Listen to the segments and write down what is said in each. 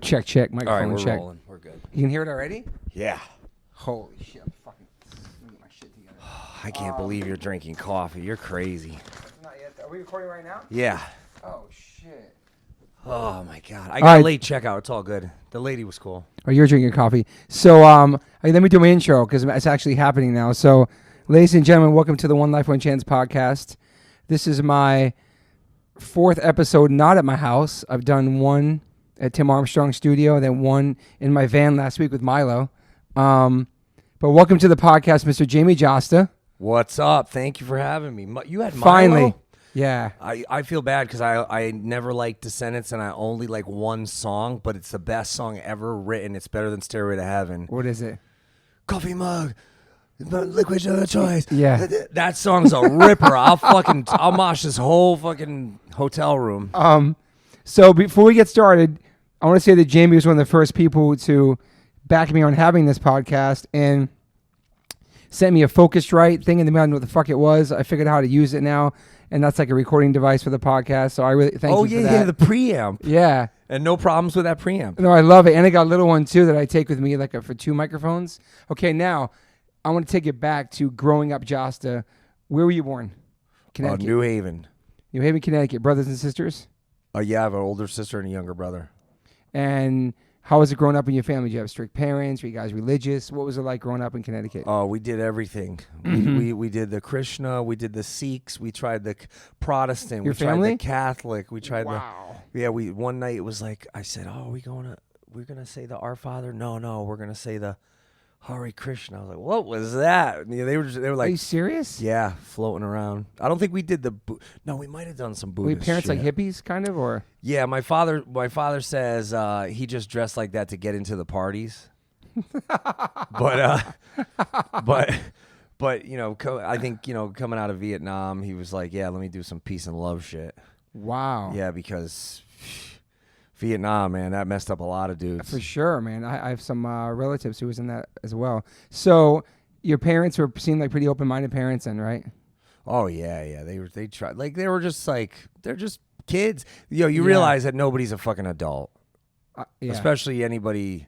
Check. Microphone All right, we're check. rolling. We're good. You can hear it already? Yeah. Holy shit! I'm fucking. Let me get my shit together. I can't believe you're drinking coffee. You're crazy. Not yet. Are we recording right now? Yeah. Oh shit! Oh my God. I got a late checkout. It's all good. The lady was cool. Oh, you're drinking coffee. So let me do my intro because it's actually happening now. So, ladies and gentlemen, welcome to the One Life, One Chance podcast. This is my 4th episode not at my house. I've done one at Tim Armstrong's studio, then one in my van last week with Milo. But welcome to the podcast, Mr. Jamey Jasta. What's up? Thank you for having me. You had Milo? Finally. Yeah. I feel bad because I never liked Descendants and I only like one song, but it's the best song ever written. It's better than Stairway to Heaven. What is it? Coffee mug. Liquid of choice. Yeah. That song's a ripper. I'll mosh this whole fucking hotel room. So before we get started, I want to say that Jamey was one of the first people to back me on having this podcast and sent me a Focusrite thing in the mail. I didn't know what the fuck it was. I figured out how to use it now, and that's like a recording device for the podcast. So I really thank you for that. Yeah, the preamp. Yeah. And no problems with that preamp. No, I love it. And I got a little one too that I take with me for 2 microphones. Okay, now I want to take it back to growing up, Jasta. Where were you born? Connecticut. New Haven. New Haven, Connecticut. Brothers and sisters? Yeah, I have an older sister and a younger brother. And how was it growing up in your family? Did you have strict parents? Were you guys religious? What was it like growing up in Connecticut? Oh, we did everything. Mm-hmm. We did the Krishna, we did the Sikhs, we tried the Protestant, Your we tried family? the Catholic, we tried Wow. one night it was like I said, "Oh, we're gonna say the Our Father?" No, we're gonna say the Hare Krishna. I was like, "What was that?" And they were like, Are you serious? yeah, floating around. I don't think we did no, we might have done some Were Buddhist your parents shit. like hippies, kind of, or? Yeah, my father says he just dressed like that to get into the parties. but I think coming out of Vietnam, he was like, yeah, let me do some peace and love shit. Wow. Yeah, because Vietnam, man, that messed up a lot of dudes. For sure, man. I have some relatives who was in that as well. So your parents seemed like pretty open-minded parents then, right? Oh yeah. They tried, like they're just kids. You realize that nobody's a fucking adult, Yeah. especially anybody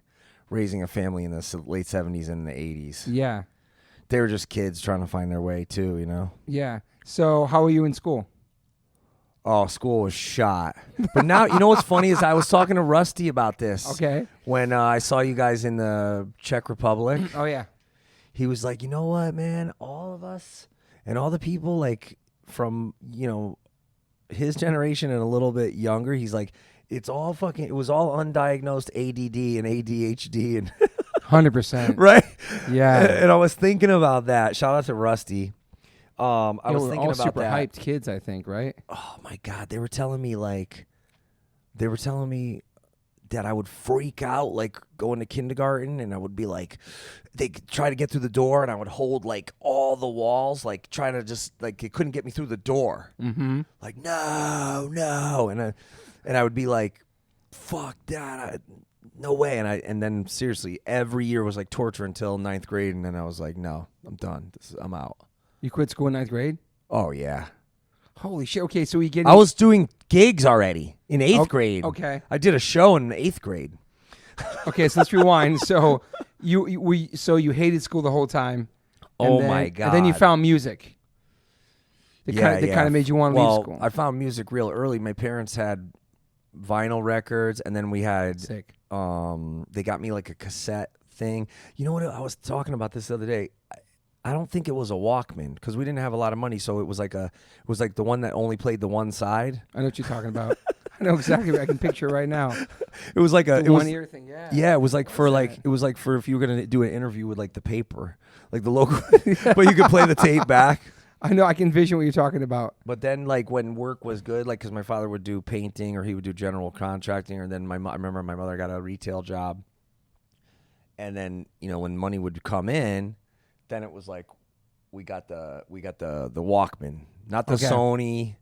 raising a family in the late 70s and the 80s. Yeah. They were just kids trying to find their way too, Yeah. So how were you in school? Oh, school was shot. But now, what's funny is I was talking to Rusty about this. Okay. When I saw you guys in the Czech Republic. Oh, yeah. He was like, you know what, man? All of us and all the people like from, his generation and a little bit younger, he's like, it was all undiagnosed ADD and ADHD and 100%. right? Yeah. And I was thinking about that. Shout out to Rusty. I was we're thinking all about super that. hyped kids, I think, right? Oh my God, they were telling me that I would freak out like going to kindergarten, and I would be like, they try to get through the door, and I would hold like all the walls, like trying to just like it couldn't get me through the door. Mm-hmm. Like no, and I would be like, fuck that, no way, and then seriously, every year was like torture until 9th grade, and then I was like, no, I'm done. I'm out. You quit school in 9th grade? Oh yeah. Holy shit. Okay, so we get. I was doing gigs already in 8th grade. Okay. I did a show in 8th grade. Okay, so let's rewind. So you hated school the whole time. Oh my God. And then you found music. That kind of made you want to leave school. I found music real early. My parents had vinyl records, and then we had Sick. They got me like a cassette thing. You know what? I was talking about this the other day. I don't think it was a Walkman because we didn't have a lot of money, so it was like the one that only played the one side. I know what you're talking about. I know exactly. I can picture it right now. It was like The one ear thing. Yeah. Yeah, it was like for if you were gonna do an interview with like the paper, like the local, but you could play the tape back. I know. I can envision what you're talking about. But then, like when work was good, like because my father would do painting or he would do general contracting, or then I remember my mother got a retail job, and then when money would come in. Then it was like we got the Walkman, not the Sony,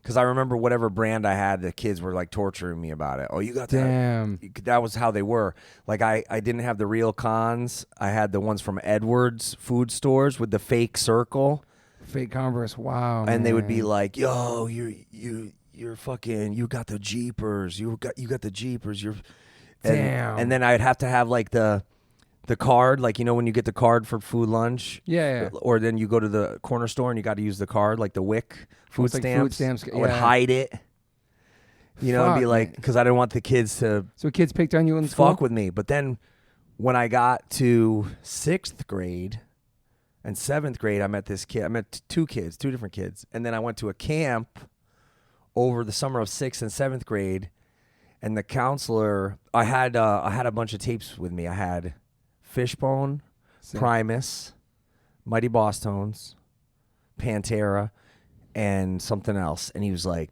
because I remember whatever brand I had, the kids were like torturing me about it. Oh, you got that? Damn. That was how they were. Like I didn't have the real cons. I had the ones from Edwards food stores with the fake circle. Fake Converse. Wow. And they would be man. like, "Yo, you're fucking. You got the Jeepers. You got the Jeepers. Damn. And then I'd have to have like the card, like, you know, when you get the card for food lunch. Yeah. Or then you go to the corner store and you got to use the card, like the WIC food It's like stamps. food stamps, I would hide it. You know, and be Fuck, like, man. because I didn't want the kids to So kids picked on you in school? fuck with me. But then when I got to 6th grade and 7th grade, I met this kid. I met two different kids. And then I went to a camp over the summer of 6th and 7th grade. And the counselor, I had a bunch of tapes with me. I had Fishbone, Sick. Primus, Mighty Boss Tones, Pantera, and something else. And he was like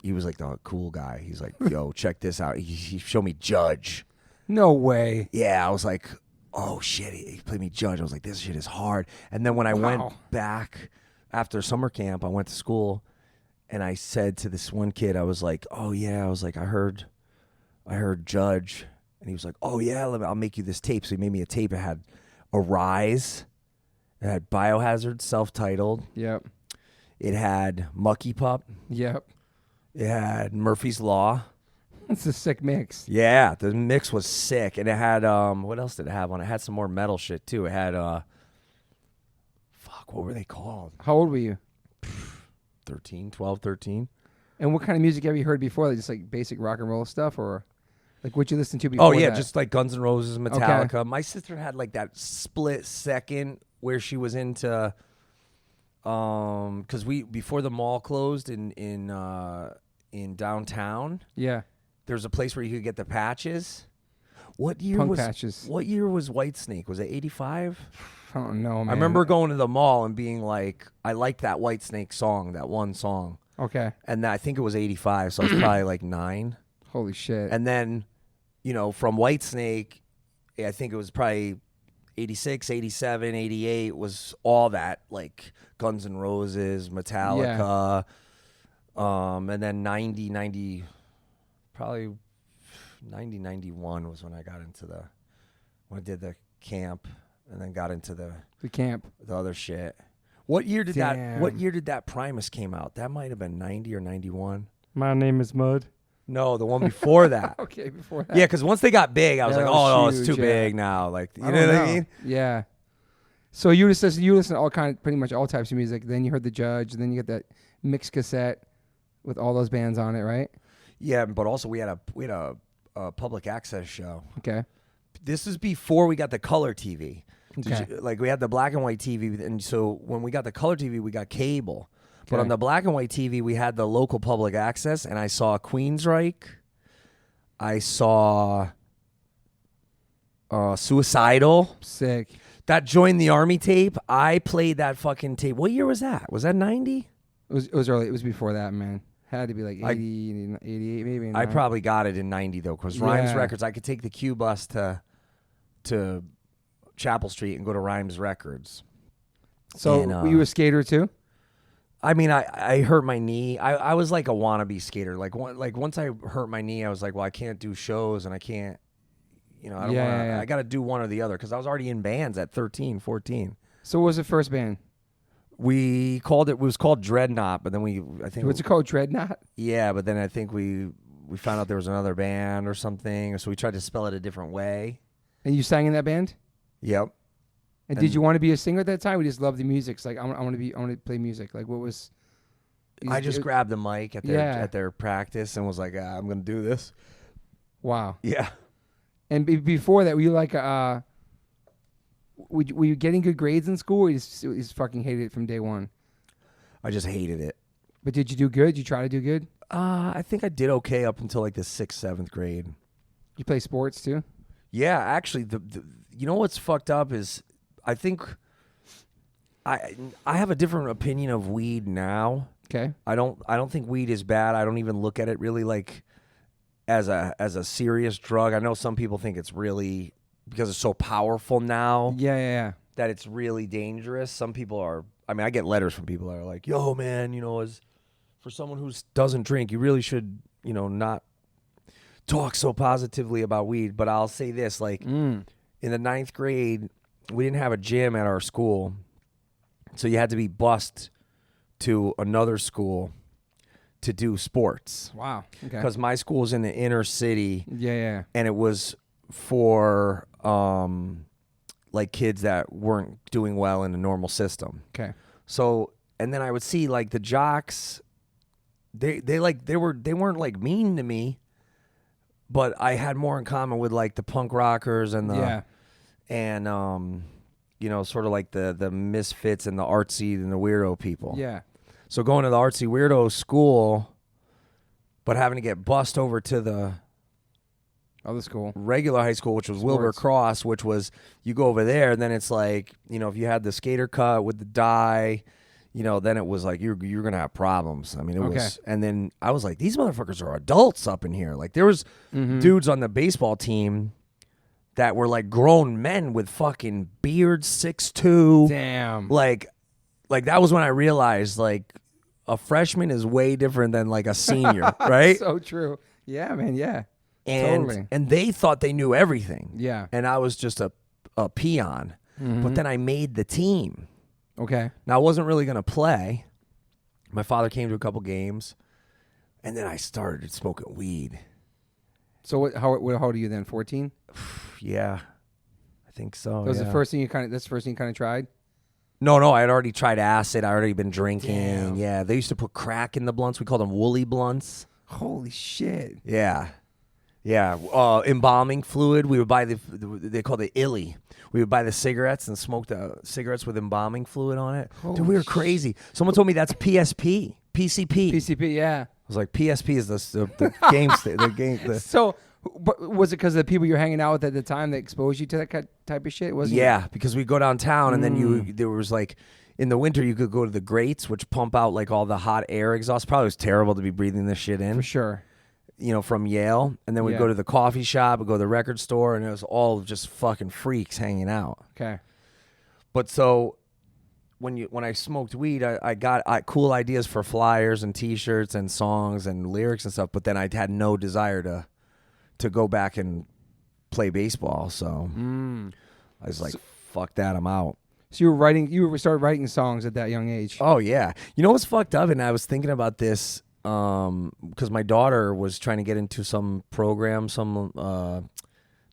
the cool guy. He's like, yo, check this out. He showed me Judge. No way. Yeah, I was like, oh shit, he played me Judge. I was like, this shit is hard. And then when I went back after summer camp, I went to school, and I said to this one kid, I was like, oh yeah, I was like, I heard Judge. And he was like, oh yeah, I'll make you this tape. So he made me a tape. It had Arise. It had Biohazard, self-titled. Yep. It had Mucky Pup. Yep. It had Murphy's Law. It's a sick mix. Yeah, the mix was sick. And it had, what else did it have on it? It had some more metal shit too. It had, what were they called? How old were you? 12, 13. And what kind of music have you heard before? Like just like basic rock and roll stuff, or like what you listened to before? Oh yeah, that? just like Guns N' Roses, Metallica. Okay. My sister had like that split second where she was into, because before the mall closed in downtown, Yeah. there's a place where you could get the patches. What year Punk was patches. What year was Whitesnake? Was it 85? I don't know, man. I remember going to the mall and being like, I like that Whitesnake song, that one song. Okay. And I think it was 85, so I was probably like 9. Holy shit. And then, you know, from Whitesnake, I think it was probably 86, 87, 88 was all that, like Guns N' Roses, Metallica. And then 90, probably 91 was when I got into when I did the camp and then got into the camp. The other shit. What year did Damn. What year did that Primus came out? That might have been 90 or 91. My name is Mud. No, the one before that. Okay, before that. Yeah, because once they got big, I was That like, was oh, no, it's huge, too yeah. big now. Like, you I know don't what I mean? Yeah. So you listen to all pretty much all types of music. Then you heard the Judge. Then you get that mixed cassette with all those bands on it, right? Yeah, but also we had a public access show. Okay. This is before we got the color TV. Okay. Like we had the black and white TV, and so when we got the color TV, we got cable. But Okay. on the black and white TV, we had the local public access, and I saw Queensryche. I saw Suicidal. Sick. That Joined the Army tape. I played that fucking tape. What year was that? Was that 90? It was early. It was before that, man. Had to be like 80, 88 maybe. I no? probably got it in 90 though, because Yeah. Rhymes Records, I could take the Q bus to Chapel Street and go to Rhymes Records. So And, were you a skater too? I mean, I hurt my knee. I was like a wannabe skater. Like once I hurt my knee, I was like, well, I can't do shows and I can't, I don't want to. Yeah. I got to do one or the other because I was already in bands at 13, 14. So what was the first band? It was called Dreadnought, but then I think What's it called? Dreadnought? Yeah, but then I think we found out there was another band or something, so we tried to spell it a different way. And you sang in that band? Yep. And did you want to be a singer at that time? We just loved the music. It's like I want to play music. Like what was? I just grabbed the mic at their practice and was like, I'm gonna do this. Wow. Yeah. And before that, were you like were you getting good grades in school, or you just fucking hated it from day one? I just hated it. But did you do good? Did you try to do good? I think I did okay up until like the 6th, 7th grade. You play sports too? Yeah, actually, you know what's fucked up is I think I have a different opinion of weed now. Okay. I don't think weed is bad. I don't even look at it really like as a serious drug. I know some people think it's really, because it's so powerful now. Yeah. That it's really dangerous. Some people are. I mean, I get letters from people that are like, "Yo, man, as for someone who doesn't drink, you really should, not talk so positively about weed." But I'll say this: like in the 9th grade, we didn't have a gym at our school, so you had to be bused to another school to do sports. Wow. Okay. Because my school was in the inner city. Yeah. And it was for like kids that weren't doing well in the normal system. Okay. So, and then I would see like the jocks, they weren't like mean to me, but I had more in common with like the punk rockers and the you know, sort of like the misfits and the artsy and the weirdo people. Yeah. So going to the artsy weirdo school, but having to get bussed over to the other school, regular high school, which was Wilbur Cross, which was you go over there, then it's like, you know, if you had the skater cut with the dye, you know, then it was like you're gonna have problems. I mean, it was, and then I was like, these motherfuckers are adults up in here. Like there was dudes on the baseball team that were like grown men with fucking beards, 6'2". Damn. Like that was when I realized like a freshman is way different than like a senior, right? So true. Yeah, man. Yeah. And Totally. and they thought they knew everything. Yeah. And I was just a peon. But then I made the team. Okay. Now I wasn't really gonna play. My father came to a couple games, and then I started smoking weed. So how old are you then? 14? Yeah, I think so. That was yeah. the first thing you kind of. That's the first thing you kind of tried. No, I had already tried acid. I already been drinking. Damn. Yeah, they used to put crack in the blunts. We called them woolly blunts. Holy shit. Yeah. Embalming fluid. We would buy they called it illy. We would buy the cigarettes and smoke the cigarettes with embalming fluid on it. Dude, we were crazy. Someone told me that's PSP, PCP. PCP, yeah. I was like, PSP is the game. So, but was it because of the people you're hanging out with at the time that exposed you to that type of shit? Wasn't Yeah, because we go downtown and then there was like, in the winter you could go to the grates, which pump out like all the hot air exhaust. Probably was terrible to be breathing this shit in. For sure. You know, from Yale. And then we'd go to the coffee shop, we'd go to the record store, and it was all just fucking freaks hanging out. Okay. But so when I smoked weed, I got cool ideas for flyers and T-shirts and songs and lyrics and stuff. But then I had no desire to go back and play baseball. So I was like, fuck that, I'm out. So you started writing songs at that young age. Oh yeah. You know what's fucked up? And I was thinking about this because my daughter was trying to get into some program, not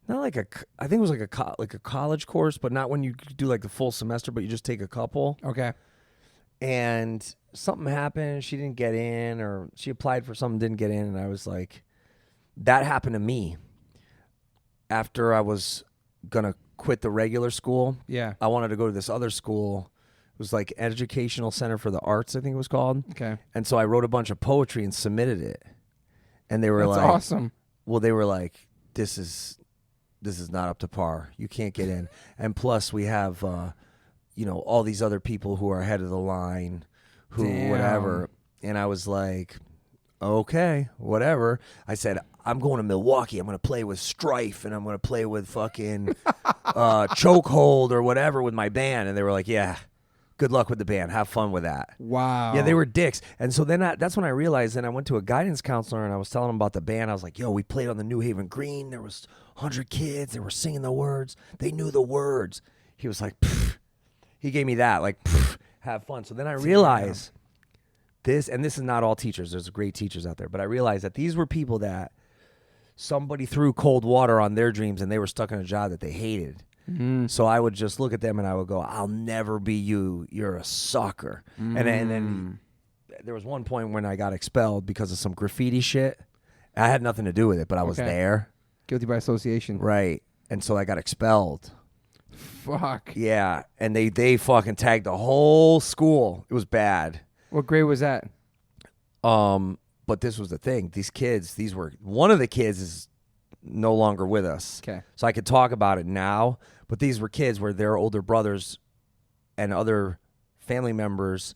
like I think it was like a college course, but not when you do like the full semester, but you just take a couple. Okay. And something happened, she didn't get in, or she applied for something, didn't get in, and I was like, that happened to me. After I was gonna quit the regular school, I wanted to go to this other school. It was like Educational Center for the Arts, I think it was called. Okay. And so I wrote a bunch of poetry and submitted it. And they were That's like, awesome. Well, they were like, this is not up to par. You can't get in. And plus we have all these other people who are ahead of the line, whatever. And I was like, okay, whatever. I said, I'm going to Milwaukee. I'm going to play with Strife, and I'm going to play with fucking Chokehold or whatever with my band. And they were like, yeah, good luck with the band. Have fun with that. Wow. Yeah, they were dicks. And so then that's when I realized, then I went to a guidance counselor, and I was telling him about the band. I was like, yo, we played on the New Haven Green. There was 100 kids. They were singing the words. They knew the words. He was like, pfft. He gave me that, like, pfft, have fun. So then I realized this is not all teachers. There's great teachers out there. But I realized that these were people that somebody threw cold water on their dreams, and they were stuck in a job that they hated. So I would just look at them and I would go, I'll never be you. You're a sucker. And then there was one point when I got expelled because of some graffiti shit. I had nothing to do with it, but I was there. Guilty by association. Right. And so I got expelled. Fuck. Yeah. And they fucking tagged the whole school. It was bad. What grade was that? But this was the thing. These kids, one of the kids is no longer with us. Okay. So I could talk about it now, but these were kids where their older brothers and other family members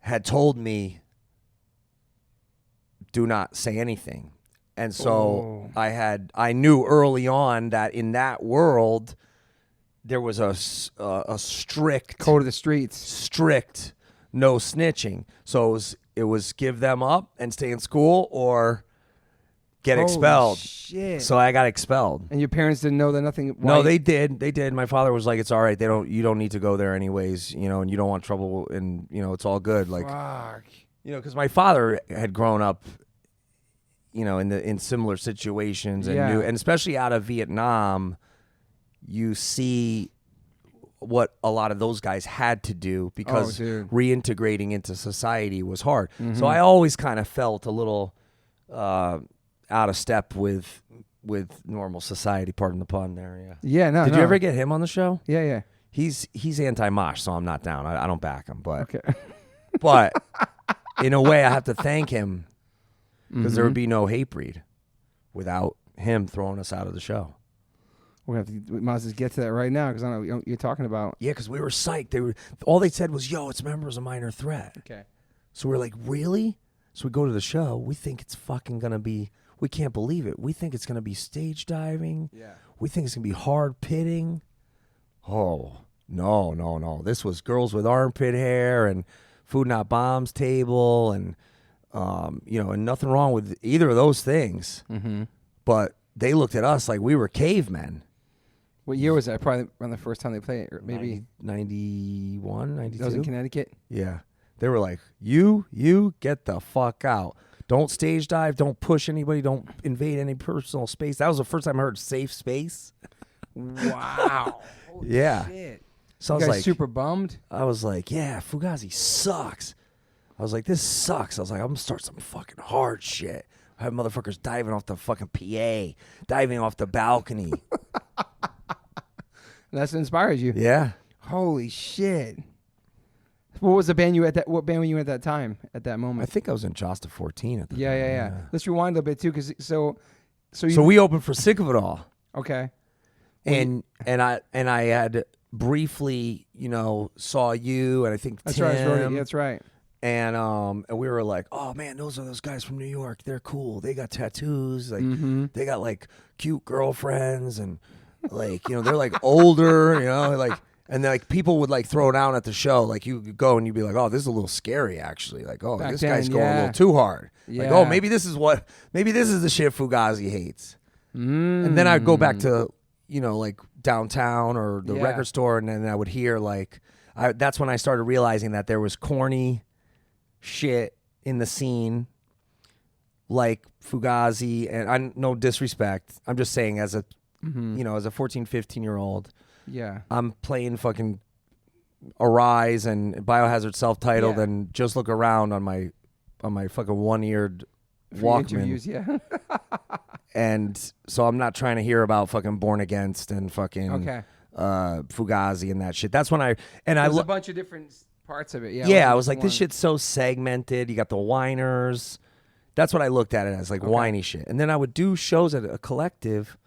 had told me, do not say anything. And so I knew early on that in that world there was a strict code of the streets. Strict no snitching. So it was give them up and stay in school or get expelled. Shit. So I got expelled. And your parents didn't know that nothing. No, they did. They did. My father was like, "It's all right. You don't need to go there anyways. And you don't want trouble. And it's all good." Like, fuck. You know, because my father had grown up, you know, in similar situations and knew, and especially out of Vietnam, you see what a lot of those guys had to do because reintegrating into society was hard. So I always kind of felt a little out of step with normal society. Pardon the pun there. Yeah. No. Did you ever get him on the show? Yeah. He's anti-mosh, so I'm not down. I don't back him, but okay. But in a way, I have to thank him because there would be no Hatebreed without him throwing us out of the show. We might as well get to that right now because I know what you're talking about. Yeah, because we were psyched. All they said was, "Yo, it's members of Minor Threat." Okay. So we're like, "Really?" So we go to the show. We think it's fucking gonna be. We can't believe it. We think it's gonna be stage diving. Yeah. We think it's gonna be hard pitting. Oh no! This was girls with armpit hair and Food Not Bombs table and you know, and nothing wrong with either of those things. But they looked at us like we were cavemen. What year was that? Probably around the first time they played it, or maybe 91, 92. That was in Connecticut? Yeah. They were like, you get the fuck out. Don't stage dive. Don't push anybody. Don't invade any personal space. That was the first time I heard safe space. Wow. Yeah. Shit. So You I was guys like, super bummed? I was like, yeah, Fugazi sucks. I was like, this sucks. I was like, I'm going to start some fucking hard shit. I have motherfuckers diving off the fucking PA, diving off the balcony. That's what inspired you. Yeah. Holy shit. What was the band you at that? What band were you in at that time? At that moment? I think I was in Jasta 14 at the time. Yeah. Let's rewind a little bit too, because so we opened for Sick of It All. Okay. And I had briefly, you know, saw you and I think That's Tim. right. That's right. And we were like, oh man, those are those guys from New York. They're cool. They got tattoos. Like they got like cute girlfriends and like, you know, they're like older, you know, like, and like people would like throw down at the show. Like you could go and you'd be like, oh, this is a little scary actually. Like, oh, Back this then, guy's going a little too hard. Like, oh, maybe this is the shit Fugazi hates. And then I'd go back to, you know, like downtown or the record store, and then I would hear like, that's when I started realizing that there was corny shit in the scene, like Fugazi, and I no disrespect. I'm just saying as a, you know, as a 14, 15-year-old, I'm playing fucking Arise and Biohazard self-titled and Just Look Around on my fucking one-eared Walkman. And so I'm not trying to hear about fucking Born Against and fucking Fugazi and that shit. That's when I There's a bunch of different parts of it. Yeah, I was like, this shit's so segmented. You got the whiners. That's what I looked at it as, like whiny shit. And then I would do shows at a collective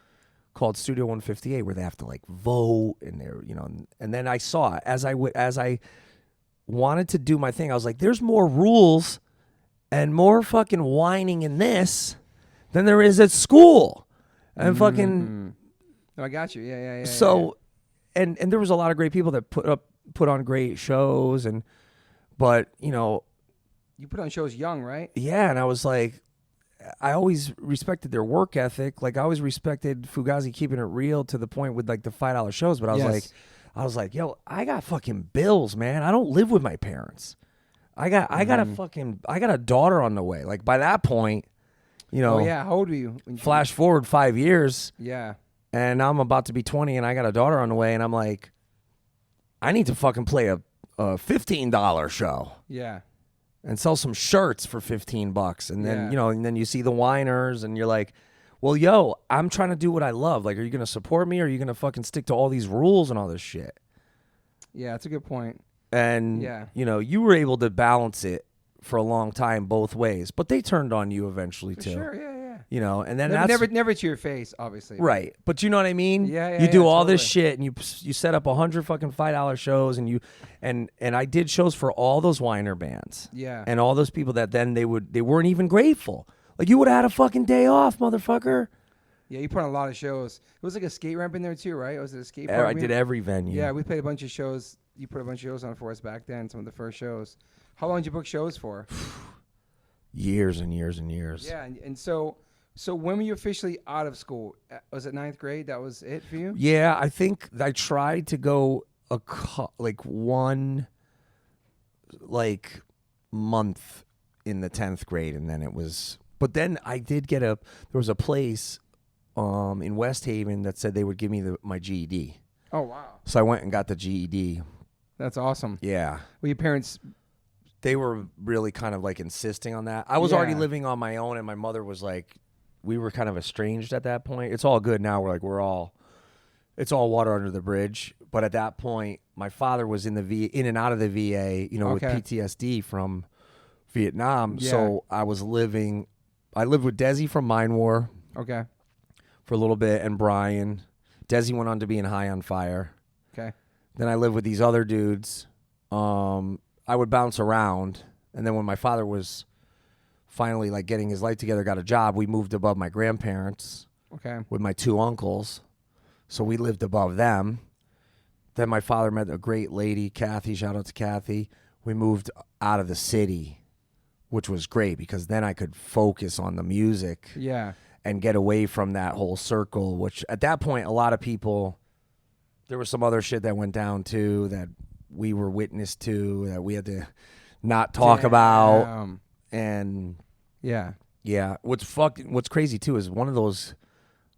called Studio 158 where they have to like vote and they're, you know, and then I saw it as I wanted to do my thing. I was like, there's more rules and more fucking whining in this than there is at school. And fucking No, I got you. Yeah. So and there was a lot of great people that put on great shows, but you know, you put on shows young, right? Yeah, and I was like, I always respected their work ethic. Like I always respected Fugazi keeping it real to the point with like the $5 shows. But I was like, yo, I got fucking bills, man. I don't live with my parents. I got a daughter on the way. Like by that point, you know. Oh yeah, how old were you? Flash forward 5 years. Yeah. And I'm about to be 20, and I got a daughter on the way, and I'm like, I need to fucking play a $15 show. Yeah. And sell some shirts for $15. And then, you know, and then you see the whiners and you're like, well, yo, I'm trying to do what I love. Like, are you going to support me or are you going to fucking stick to all these rules and all this shit? Yeah, that's a good point. And, you know, you were able to balance it for a long time both ways, but they turned on you eventually too. Sure, yeah. You know, and then never to your face, obviously. Right. But you know what I mean? Yeah. You do all this shit and you set up 100 fucking $5 shows and I did shows for all those whiner bands. Yeah. And all those people that then they weren't even grateful. Like you would have had a fucking day off, motherfucker. Yeah, you put on a lot of shows. It was like a skate ramp in there too, right? Was it a skate park? I did every venue. Yeah, we played a bunch of shows. You put a bunch of shows on for us back then, some of the first shows. How long did you book shows for? Years and years and years. Yeah, and so when were you officially out of school? Was it 9th grade? That was it for you? Yeah, I think I tried to go one month in the 10th grade, and then it was. But then I did get there was a place in West Haven that said they would give me my GED. Oh, wow. So I went and got the GED. That's awesome. Yeah. Well, your parents... They were really kind of like insisting on that. I was already living on my own, and my mother was like, we were kind of estranged at that point. It's all good now. It's all water under the bridge. But at that point, my father was in and out of the VA, with PTSD from Vietnam. Yeah. So I lived with Desi from Mine War. Okay. For a little bit, and Brian. Desi went on to be in High on Fire. Okay. Then I lived with these other dudes. I would bounce around, and then when my father was finally like getting his life together, got a job, we moved above my grandparents. Okay. With my 2 uncles, so we lived above them. Then my father met a great lady, Kathy. Shout out to Kathy. We moved out of the city, which was great because then I could focus on the music. Yeah. And get away from that whole circle, which at that point, a lot of people, there was some other shit that went down too that we were witness to that we had to not talk about. And yeah. What's crazy too is one of those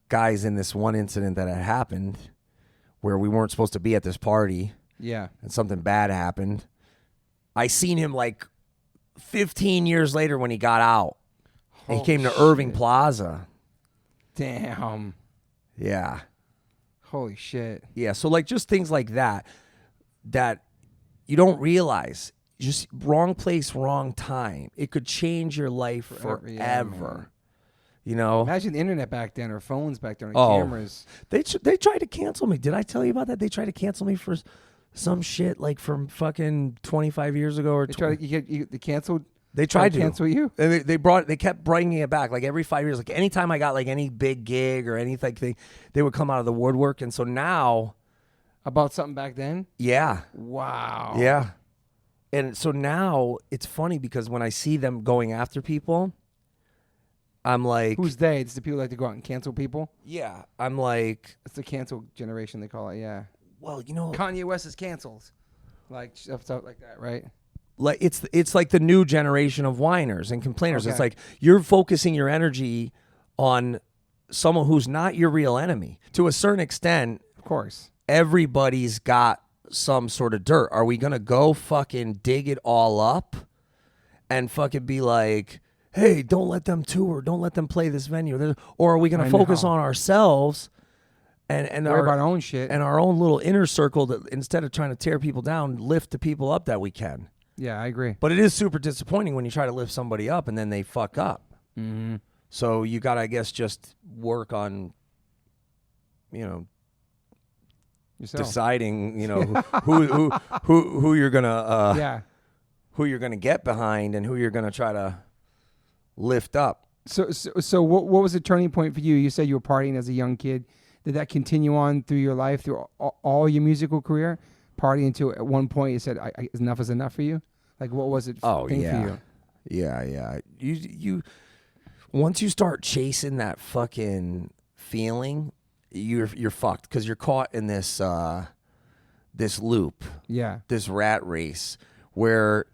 guys in this one incident that had happened where we weren't supposed to be at this party. Yeah. And something bad happened. I seen him like 15 years later when he got out. And he came to Irving Plaza. Damn. Yeah. Holy shit. Yeah, so like just things like that you don't realize. Just wrong place, wrong time. It could change your life forever. Imagine the internet back then or phones back then or cameras. They tried to cancel me. Did I tell you about that? They tried to cancel me for some shit like from fucking 25 years ago or they tried to get canceled. They tried to cancel you. And they kept bringing it back like every 5 years. Like anytime I got like any big gig or anything, they would come out of the woodwork. And so now, about something back then. Yeah. Wow. Yeah. And so now it's funny because when I see them going after people, I'm like, who's they? It's the people that like to go out and cancel people. Yeah. I'm like, it's the cancel generation they call it. Yeah. Well, Kanye West is canceled, like stuff like that, right? Like it's like the new generation of whiners and complainers. Okay. It's like you're focusing your energy on someone who's not your real enemy. To a certain extent, of course, everybody's got some sort of dirt. Are we gonna go fucking dig it all up and fucking be like, hey, don't let them tour, don't let them play this venue, or are we gonna focus on ourselves and worry about our own shit and our own little inner circle that instead of trying to tear people down, lift the people up that we can? Yeah, I agree. But it is super disappointing when you try to lift somebody up and then they fuck up. Mm-hmm. So you got to, I guess, just work on, yourself. Deciding, who you're gonna, who you're gonna get behind and who you're gonna try to lift up. So what was the turning point for you? You said you were partying as a young kid. Did that continue on through your life, through all your musical career? Partying until at one point you said, enough is enough for you? Like, what was it for you? Yeah. You once you start chasing that fucking feeling, you're fucked because you're caught in this loop. Yeah. This rat race where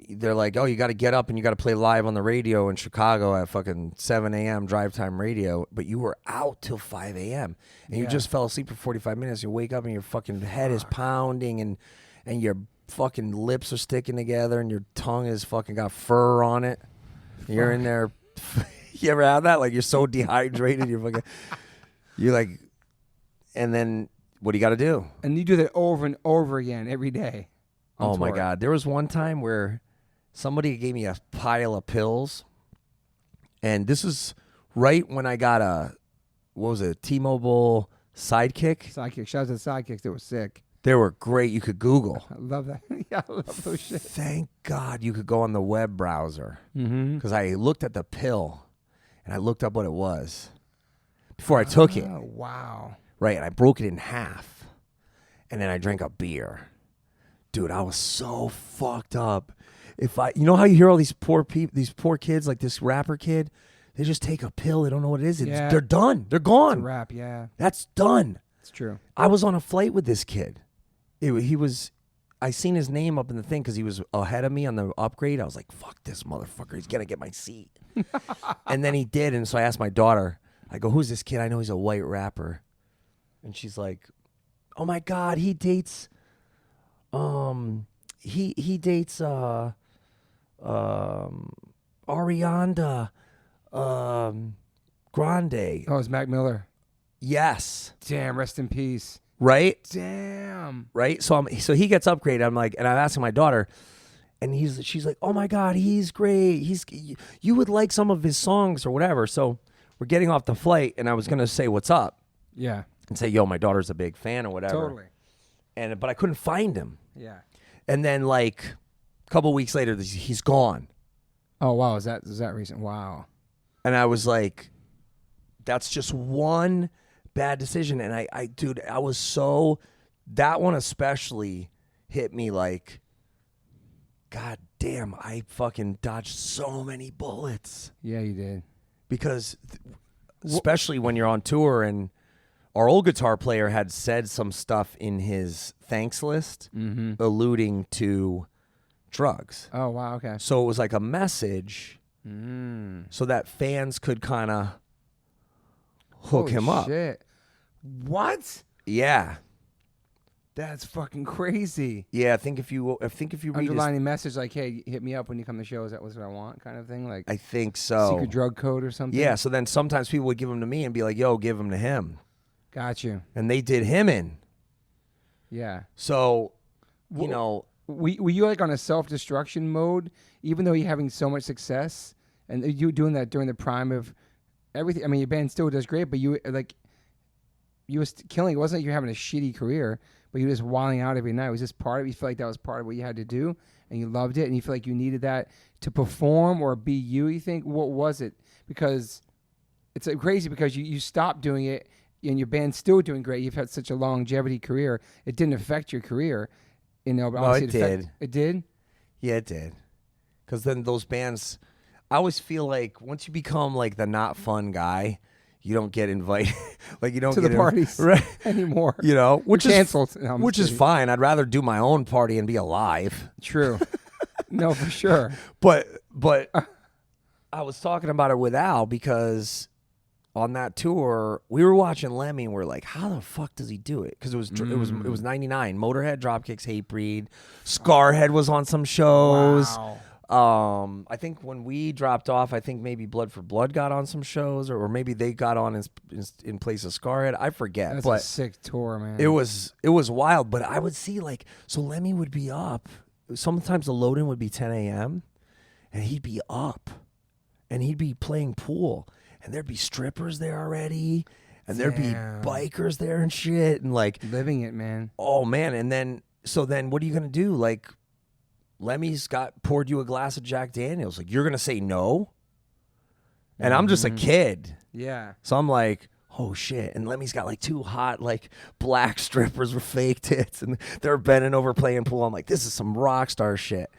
they're like, oh, you got to get up and you got to play live on the radio in Chicago at fucking 7 a.m. drive time radio, but you were out till 5 a.m. and you just fell asleep for 45 minutes. You wake up and your fucking head is pounding and your fucking lips are sticking together and your tongue is fucking got fur on it. You're in there. You ever have that? Like you're so dehydrated. You're like, and then what do you got to do? And you do that over and over again every day. Oh my God. There was one time where somebody gave me a pile of pills. And this is right when I got T-Mobile Sidekick. Sidekick. Shout out to the Sidekicks. They were sick. They were great. You could Google. I love that. Yeah, I love those shit. Thank God you could go on the web browser. Because I looked at the pill and I looked up what it was before I took it. Oh, wow. Right. And I broke it in half. And then I drank a beer. Dude, I was so fucked up. You know how you hear all these poor kids, like this rapper kid, they just take a pill. They don't know what it is. They're done. They're gone. It's a rap, yeah. That's done. It's true. I was on a flight with this kid. He was I seen his name up in the thing because he was ahead of me on the upgrade. I was like, fuck this motherfucker. He's going to get my seat. And then he did. And so I asked my daughter, I go, who's this kid? I know he's a white rapper. And she's like, oh my God, he dates, he dates, Ariana, Grande. Oh, it's Mac Miller. Yes. Damn, rest in peace. Right? Damn. Right? So he gets upgraded. I'm like, and I'm asking my daughter, and she's like, oh my God, he's great. You would like some of his songs or whatever. So we're getting off the flight, and I was gonna say what's up. Yeah. And say, yo, my daughter's a big fan or whatever. Totally. But I couldn't find him. Yeah. And then like a couple weeks later, he's gone. Oh wow, is that recent? Wow. And I was like, that's just one bad decision. And dude, I was so, that one especially hit me like, God damn, I fucking dodged so many bullets. Yeah, you did. Because especially when you're on tour, and our old guitar player had said some stuff in his thanks list alluding to drugs. Oh wow, okay. So it was like a message so that fans could kind of hook him up. Shit. What? Yeah. That's fucking crazy. Yeah, I think if you read underlining message like, "Hey, hit me up when you come to shows. That was what I want," kind of thing. Like, I think so. Secret drug code or something. Yeah. So then sometimes people would give them to me and be like, "Yo, give them to him." Got you. And they did him in. Yeah. So, you know, were you like on a self-destruction mode, even though you're having so much success, and you doing that during the prime of everything? I mean, your band still does great, but you was killing. It wasn't like you're having a shitty career, but you were just wilding out every night. It was just part of it. You feel like that was part of what you had to do, and you loved it, and you feel like you needed that to perform or be you. You think, what was it? Because it's crazy because you stopped doing it, and your band's still doing great. You've had such a longevity career. It didn't affect your career, you know. But no, it did. It did. Yeah, it did. Because then those bands, I always feel like once you become like the not fun guy, you don't get invited. Like you don't to get the parties right? anymore. You know, which is canceled. No, which is fine. I'd rather do my own party and be alive. True. No, for sure. But I was talking about it with Al because on that tour we were watching Lemmy and we're like, how the fuck does he do it? Because it was 99. Motorhead, Dropkicks, Hatebreed, Scarhead was on some shows. Wow. I think when we dropped off, I think maybe Blood for Blood got on some shows, or maybe they got on in place of Scarhead. I forget. That's but a sick tour, man. It was wild. But I would see like, so Lemmy would be up. Sometimes the load-in would be 10 a.m. and he'd be up, and he'd be playing pool, and there'd be strippers there already, and there'd be bikers there and shit, and like living it, man. Oh man! And then what are you gonna do? Like, Lemmy's poured you a glass of Jack Daniels. Like, you're gonna say no? And I'm just a kid. Yeah. So I'm like, oh shit. And Lemmy's got like two hot like black strippers with fake tits, and they're bending over playing pool. I'm like, this is some rock star shit.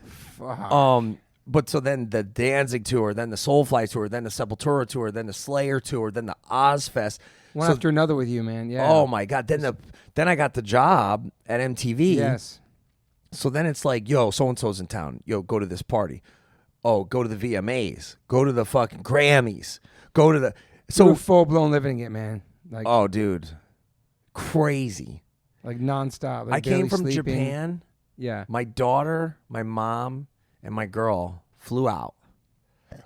Fuck. But so then the Danzig tour, then the Soulfly tour, then the Sepultura tour, then the Slayer tour, then the Ozfest. One after another with you, man. Yeah. Oh my God. Then I got the job at MTV. Yes. So then it's like, yo, so-and-so's in town. Yo, go to this party. Oh, go to the VMAs. Go to the fucking Grammys. Go to the... So full-blown living it, man. Like, oh, dude. Crazy. Like nonstop. Like I came from sleeping. Japan. Yeah. My daughter, my mom, and my girl flew out.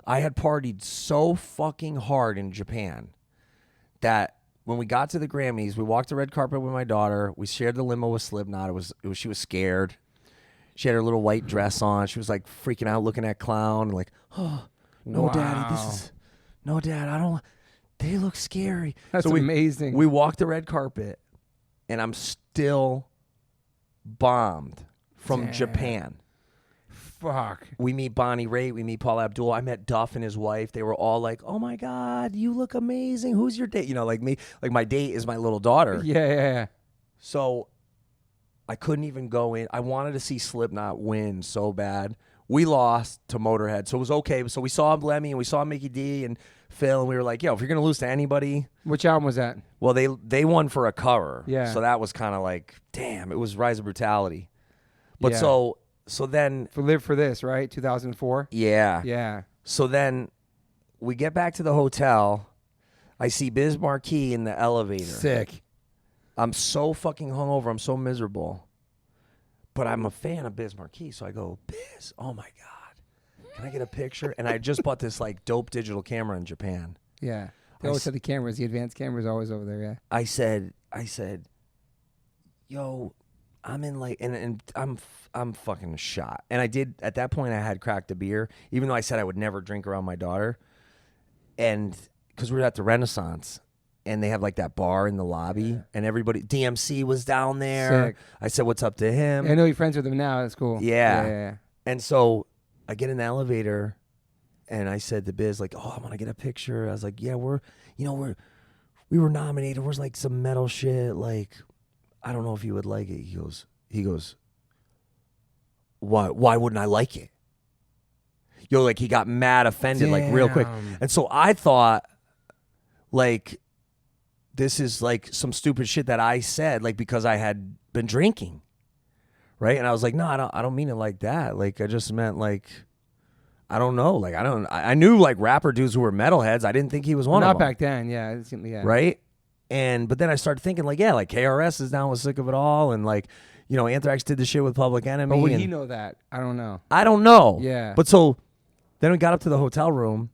I had partied so fucking hard in Japan that when we got to the Grammys, we walked the red carpet with my daughter. We shared the limo with Slipknot. She was scared. She had her little white dress on. She was like freaking out, looking at Clown, like, oh, no, wow. Daddy, no, Dad, I don't, they look scary. That's amazing. We walked the red carpet, and I'm still bombed from Japan. Fuck. We meet Bonnie Raitt. We meet Paul Abdul. I met Duff and his wife. They were all like, oh my God, you look amazing. Who's your date? You know, like me, like my date is my little daughter. Yeah. So I couldn't even go in. I wanted to see Slipknot win so bad. We lost to Motorhead, so it was okay. So we saw Lemmy and we saw Mickey D and Phil, and we were like, yo, if you're going to lose to anybody. Which album was that? Well, they won for a cover. Yeah. So that was kind of like, damn, it was Rise of Brutality. But Yeah. so then For Live for This, right? 2004. yeah. Yeah. So then we get back to the hotel. I see Biz Marquee in the elevator. Sick. I'm so fucking hungover. I'm so miserable. But I'm a fan of Biz Marquee. So I go, Biz, oh my God. Can I get a picture? And I just bought this like dope digital camera in Japan. Yeah. They always had the cameras. The advanced cameras always over there. Yeah. I said, yo, I'm in like, and I'm fucking shot. And I did, at that point I had cracked a beer, even though I said I would never drink around my daughter. And because we were at the Renaissance and they have like that bar in the lobby and everybody, DMC was down there. Sick. I said, what's up to him? I know you're friends with him now. That's cool. Yeah. And so I get in the elevator and I said to Biz, like, oh, I want to get a picture. I was like, yeah, we were nominated. Where's like some metal shit? Like, I don't know if you would like it. He goes, why wouldn't I like it? Yo, like he got mad, offended, like real quick. And so I thought, like, this is like some stupid shit that I said, like because I had been drinking, right? And I was like, no, I don't mean it like that. Like I just meant like, I don't know. Like I knew like rapper dudes who were metalheads. I didn't think he was one of them. Not back then, yeah. Right? But then I started thinking like, yeah, like KRS is down with Sick of It All, and like, you know, Anthrax did the shit with Public Enemy. But would he know that? I don't know. I don't know. Yeah. But so then we got up to the hotel room,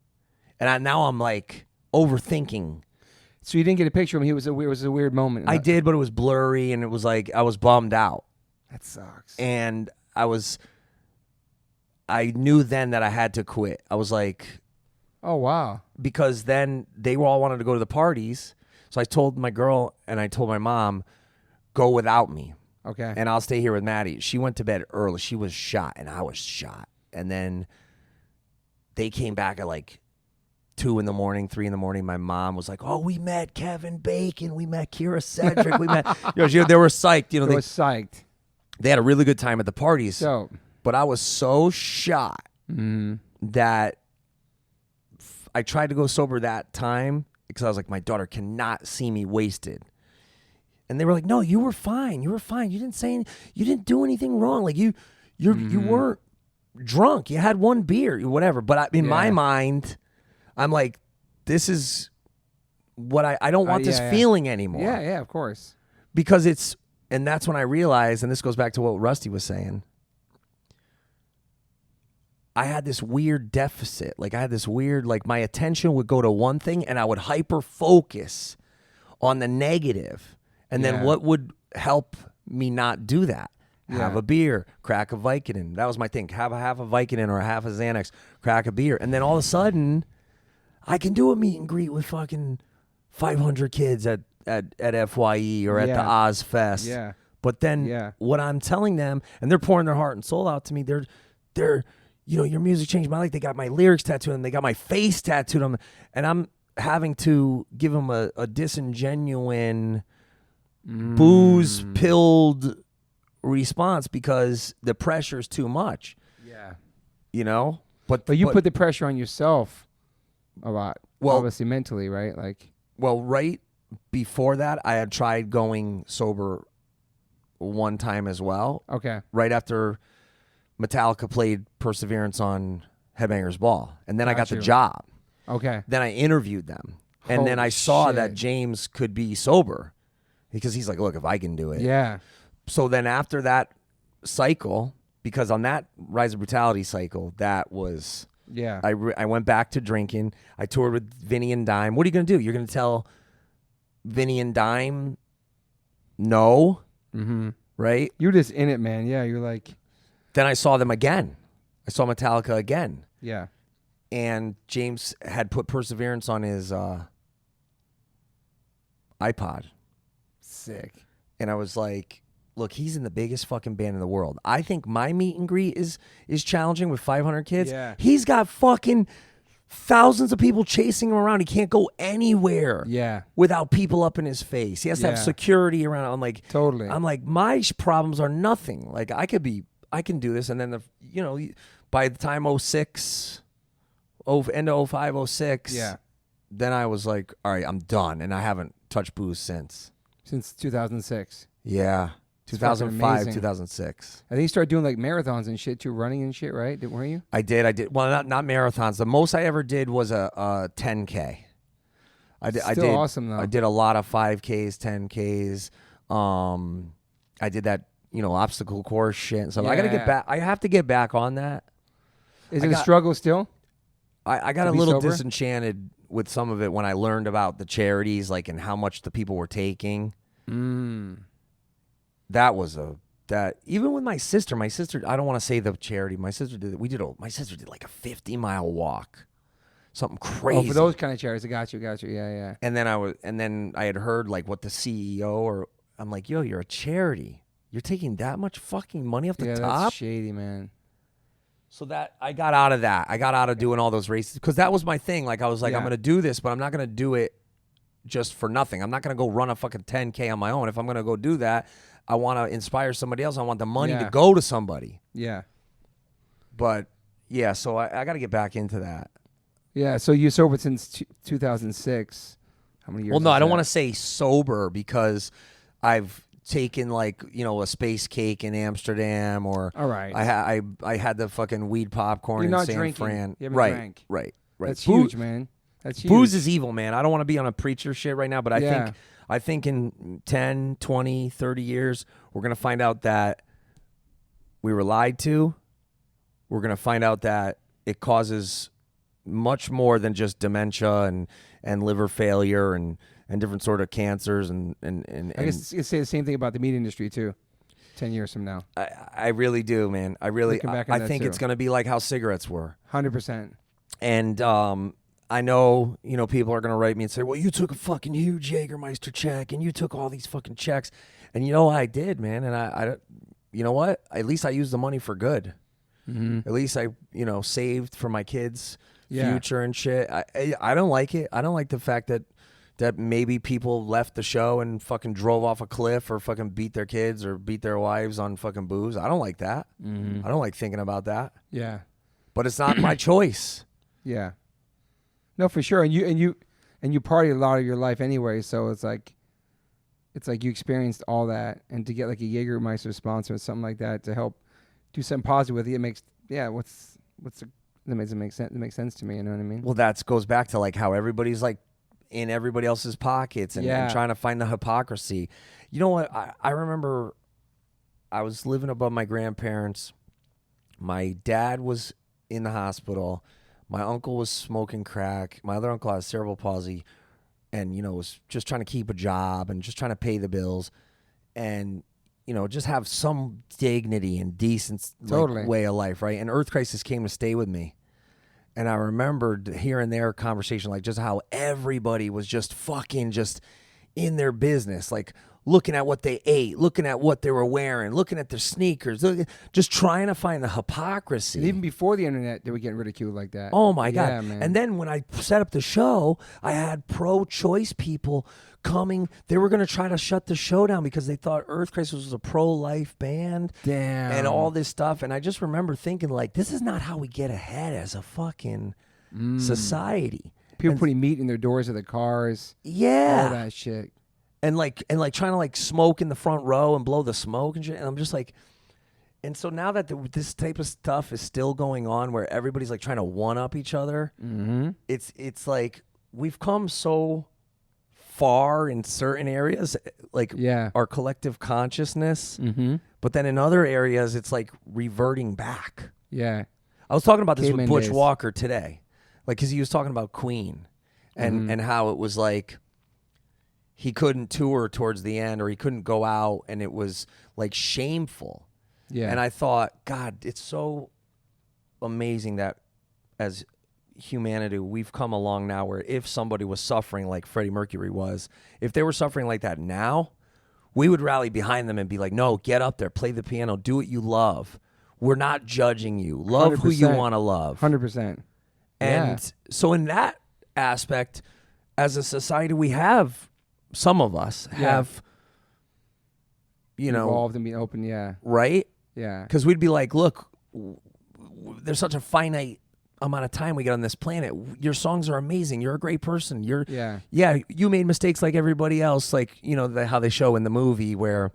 and now I'm like overthinking. So you didn't get a picture of him. It was a weird moment. I did, but it was blurry, and it was like I was bummed out. That sucks. And I knew then that I had to quit. I was like, oh wow, because then they all wanted to go to the parties. So I told my girl and I told my mom, go without me. Okay. And I'll stay here with Maddie. She went to bed early. She was shot and I was shot. And then they came back at like 2 in the morning, 3 in the morning. My mom was like, oh, we met Kevin Bacon. We met Kira Cedric. We met, they were psyched. You know, they were psyched. They had a really good time at the parties. So, but I was so shot that I tried to go sober that time because I was like, my daughter cannot see me wasted. And they were like, no, you were fine. You were fine. You didn't say you didn't do anything wrong. Like you weren't drunk. You had one beer, whatever. But in my mind, I'm like, this is what I don't want this feeling anymore. Yeah, of course. Because and that's when I realized, and this goes back to what Rusty was saying, I had this weird deficit. Like I had this weird, like my attention would go to one thing and I would hyper focus on the negative. And then what would help me not do that? Have a beer, crack a Vicodin. That was my thing. Have a half a Vicodin or a half a Xanax, crack a beer. And then all of a sudden, I can do a meet and greet with fucking 500 kids at FYE or at the Oz Fest. Yeah. But then what I'm telling them, and they're pouring their heart and soul out to me, they're you know, your music changed my life. They got my lyrics tattooed and they got my face tattooed on them. And I'm having to give them a disingenuine, booze-pilled response because the pressure is too much. Yeah. You know? But you put the pressure on yourself a lot. Well, obviously mentally, right? Like, well, right before that, I had tried going sober one time as well. Okay. Right after Metallica played Perseverance on Headbangers Ball. And then I got the job. Okay. Then I interviewed them. And then I saw that James could be sober because he's like, look, if I can do it. Yeah. So then after that cycle, because on that Rise of Brutality cycle, that was... Yeah. I went back to drinking. I toured with Vinny and Dime. What are you going to do? You're going to tell Vinny and Dime no? Mm-hmm. Right? You're just in it, man. Yeah, you're like... Then I saw them again. I saw Metallica again. Yeah. And James had put Perseverance on his iPod. Sick. And I was like, look, he's in the biggest fucking band in the world. I think my meet and greet is challenging with 500 kids. Yeah. He's got fucking thousands of people chasing him around. He can't go anywhere without people up in his face. He has to have security around. I'm like, totally. I'm like, my problems are nothing. Like I can do this. And then by the time 06, end of 05, 06, then I was like, all right, I'm done. And I haven't touched booze since. Since 2006. Yeah. It's fucking 2005, amazing. 2006. I think you started doing like marathons and shit too, running and shit, right? Weren't you? I did. Well, not marathons. The most I ever did was a 10K. I did. Still awesome though. I did a lot of 5Ks, 10Ks. I did that, obstacle course shit. So I got to get back. I have to get back on that. Is it a struggle still? I got a little disenchanted with some of it when I learned about the charities, like, and how much the people were taking. That was even with my sister, I don't want to say the charity. My sister did like a 50-mile walk. Something crazy. Oh, for those kind of charities, I got you. Yeah. And then I had heard like what the CEO I'm like, yo, you're a charity. You're taking that much fucking money off the top? Yeah, that's shady, man. So that I got out of that. I got out of doing all those races because that was my thing. Like I was like, I'm going to do this, but I'm not going to do it just for nothing. I'm not going to go run a fucking 10K on my own. If I'm going to go do that, I want to inspire somebody else. I want the money to go to somebody. Yeah. But yeah, so I got to get back into that. Yeah, so you're sober since 2006. How many years? Well, no, I don't want to say sober because I've taken like, a space cake in Amsterdam or all right. I had the fucking weed popcorn You're in San drinking. Fran. You haven't drank. Right. That's huge, man. That's huge. Booze is evil, man. I don't want to be on a preacher shit right now, but I think in 10, 20, 30 years, we're going to find out that we were lied to. We're going to find out that it causes much more than just dementia and liver failure and different sort of cancers and I guess you say the same thing about the meat industry too. 10 years from now, I really do, man. I think it's going to be like how cigarettes were. 100%. And I know people are going to write me and say, well, you took a fucking huge Jägermeister check and you took all these fucking checks, and I did, man. And I you know what? At least I used the money for good. Mm-hmm. At least I saved for my kids' future and shit. I don't like it. I don't like the fact that maybe people left the show and fucking drove off a cliff or fucking beat their kids or beat their wives on fucking booze. I don't like that. I don't like thinking about that. Yeah. But it's not my choice. Yeah. No, for sure. And you party a lot of your life anyway, so it's like you experienced all that, and to get like a Jägermeister sponsor or something like that to help do something positive with it makes that doesn't make sense. It makes sense to me. You know what I mean? Well, that goes back to like how everybody's like in everybody else's pockets and trying to find the hypocrisy. You know what? I remember I was living above my grandparents. My dad was in the hospital. My uncle was smoking crack. My other uncle has cerebral palsy and, was just trying to keep a job and just trying to pay the bills and, just have some dignity and decent way of life, right? And Earth Crisis came to stay with me. And I remembered here and there conversation, like just how everybody was just fucking just in their business, like looking at what they ate, looking at what they were wearing, looking at their sneakers, just trying to find the hypocrisy. And even before the internet, they were getting ridiculed like that. Oh my God. Yeah, man. And then when I set up the show, I had pro-choice people coming. They were going to try to shut the show down because they thought Earth Crisis was a pro-life band. Damn. And all this stuff. And I just remember thinking, like, this is not how we get ahead as a fucking society. People putting meat in their doors of the cars. Yeah. All that shit. And trying to like smoke in the front row and blow the smoke and shit. And I'm just like, and so now that this type of stuff is still going on where everybody's like trying to one up each other, it's like we've come so far in certain areas, like our collective consciousness. But then in other areas, it's like reverting back. Yeah. I was talking about this with Butch days. Walker today, like, because he was talking about Queen and how it was like, he couldn't tour towards the end, or he couldn't go out, and it was like shameful. Yeah. And I thought, God, it's so amazing that as humanity, we've come along now where if somebody was suffering like Freddie Mercury was, if they were suffering like that now, we would rally behind them and be like, no, get up there, play the piano, do what you love. We're not judging you. Love 100%. Who you want to love. 100%. And so in that aspect, as a society, we have... Some of us have, evolved and been open, right? Yeah. Because we'd be like, look, there's such a finite amount of time we get on this planet. Your songs are amazing. You're a great person. You made mistakes like everybody else, like, how they show in the movie where,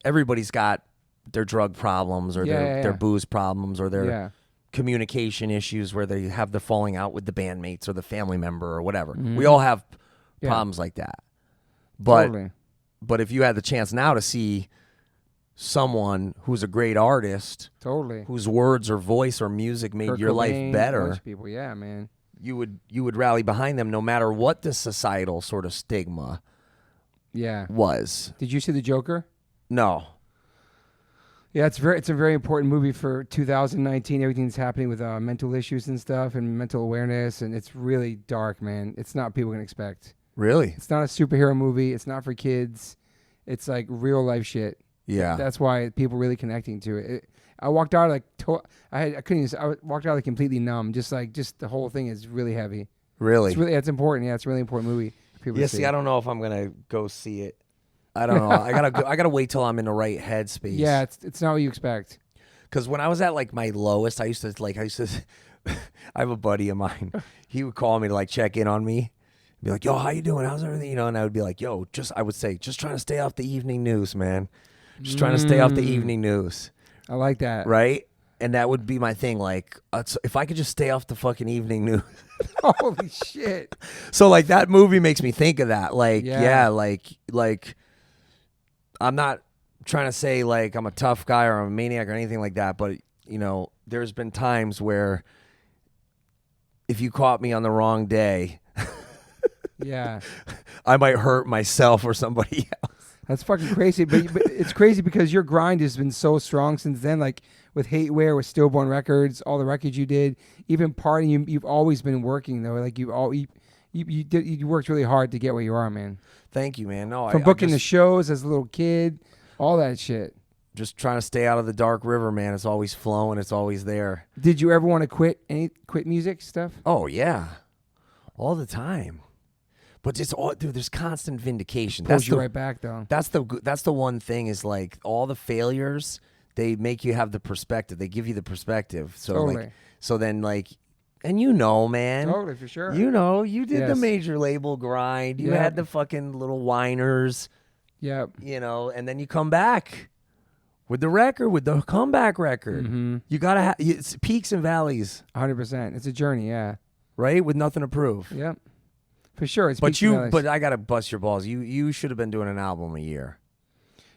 everybody's got their drug problems or their booze problems or their communication issues where they have the falling out with the bandmates or the family member or whatever. We all have problems like that. But if you had the chance now to see someone who's a great artist, whose words or voice or music made your life better, bunch of people, man, you would rally behind them no matter what the societal sort of stigma was. Did you see The Joker? No. Yeah, it's a very important movie for 2019. Everything's happening with mental issues and stuff and mental awareness, and it's really dark, man. It's not what people can expect. Really? It's not a superhero movie. It's not for kids. It's like real life shit. Yeah. That's why people are really connecting to it. I walked out I walked out completely numb. Just the whole thing is really heavy. Really? It's important. Yeah, it's a really important movie for people to see. See, I don't know if I'm gonna go see it. I don't know. I gotta wait till I'm in the right headspace. Yeah, it's not what you expect. Because when I was at like my lowest, I used to I have a buddy of mine. He would call me to like check in on me, be like, "Yo, how you doing? How's everything?" And I would be like, "Yo, I would say, just trying to stay off the evening news, man. Just trying to stay off the evening news." I like that. Right? And that would be my thing. Like, if I could just stay off the fucking evening news. Holy shit! So like that movie makes me think of that. Like, like. I'm not trying to say like I'm a tough guy or I'm a maniac or anything like that, but there's been times where if you caught me on the wrong day, I might hurt myself or somebody else. That's fucking crazy, but it's crazy because your grind has been so strong since then. Like with Hateware, with Stillborn Records, all the records you did, even partying, you've always been working though. Like you worked really hard to get where you are, man. Thank you, man. No, from booking the shows as a little kid, all that shit. Just trying to stay out of the dark river, man. It's always flowing. It's always there. Did you ever want to quit music stuff? Oh yeah, all the time. But it's all, dude. There's constant vindication. Pulls you right back, though. That's the one thing is like all the failures. They make you have the perspective. They give you the perspective. So totally. And man. Totally, for sure. You did the major label grind. You had the fucking little whiners. Yep. And then you come back with the comeback record. Mm-hmm. You got to have it's peaks and valleys. 100%. It's a journey, yeah. Right? With nothing to prove. Yep. For sure. It's but I got to bust your balls. You should have been doing an album a year.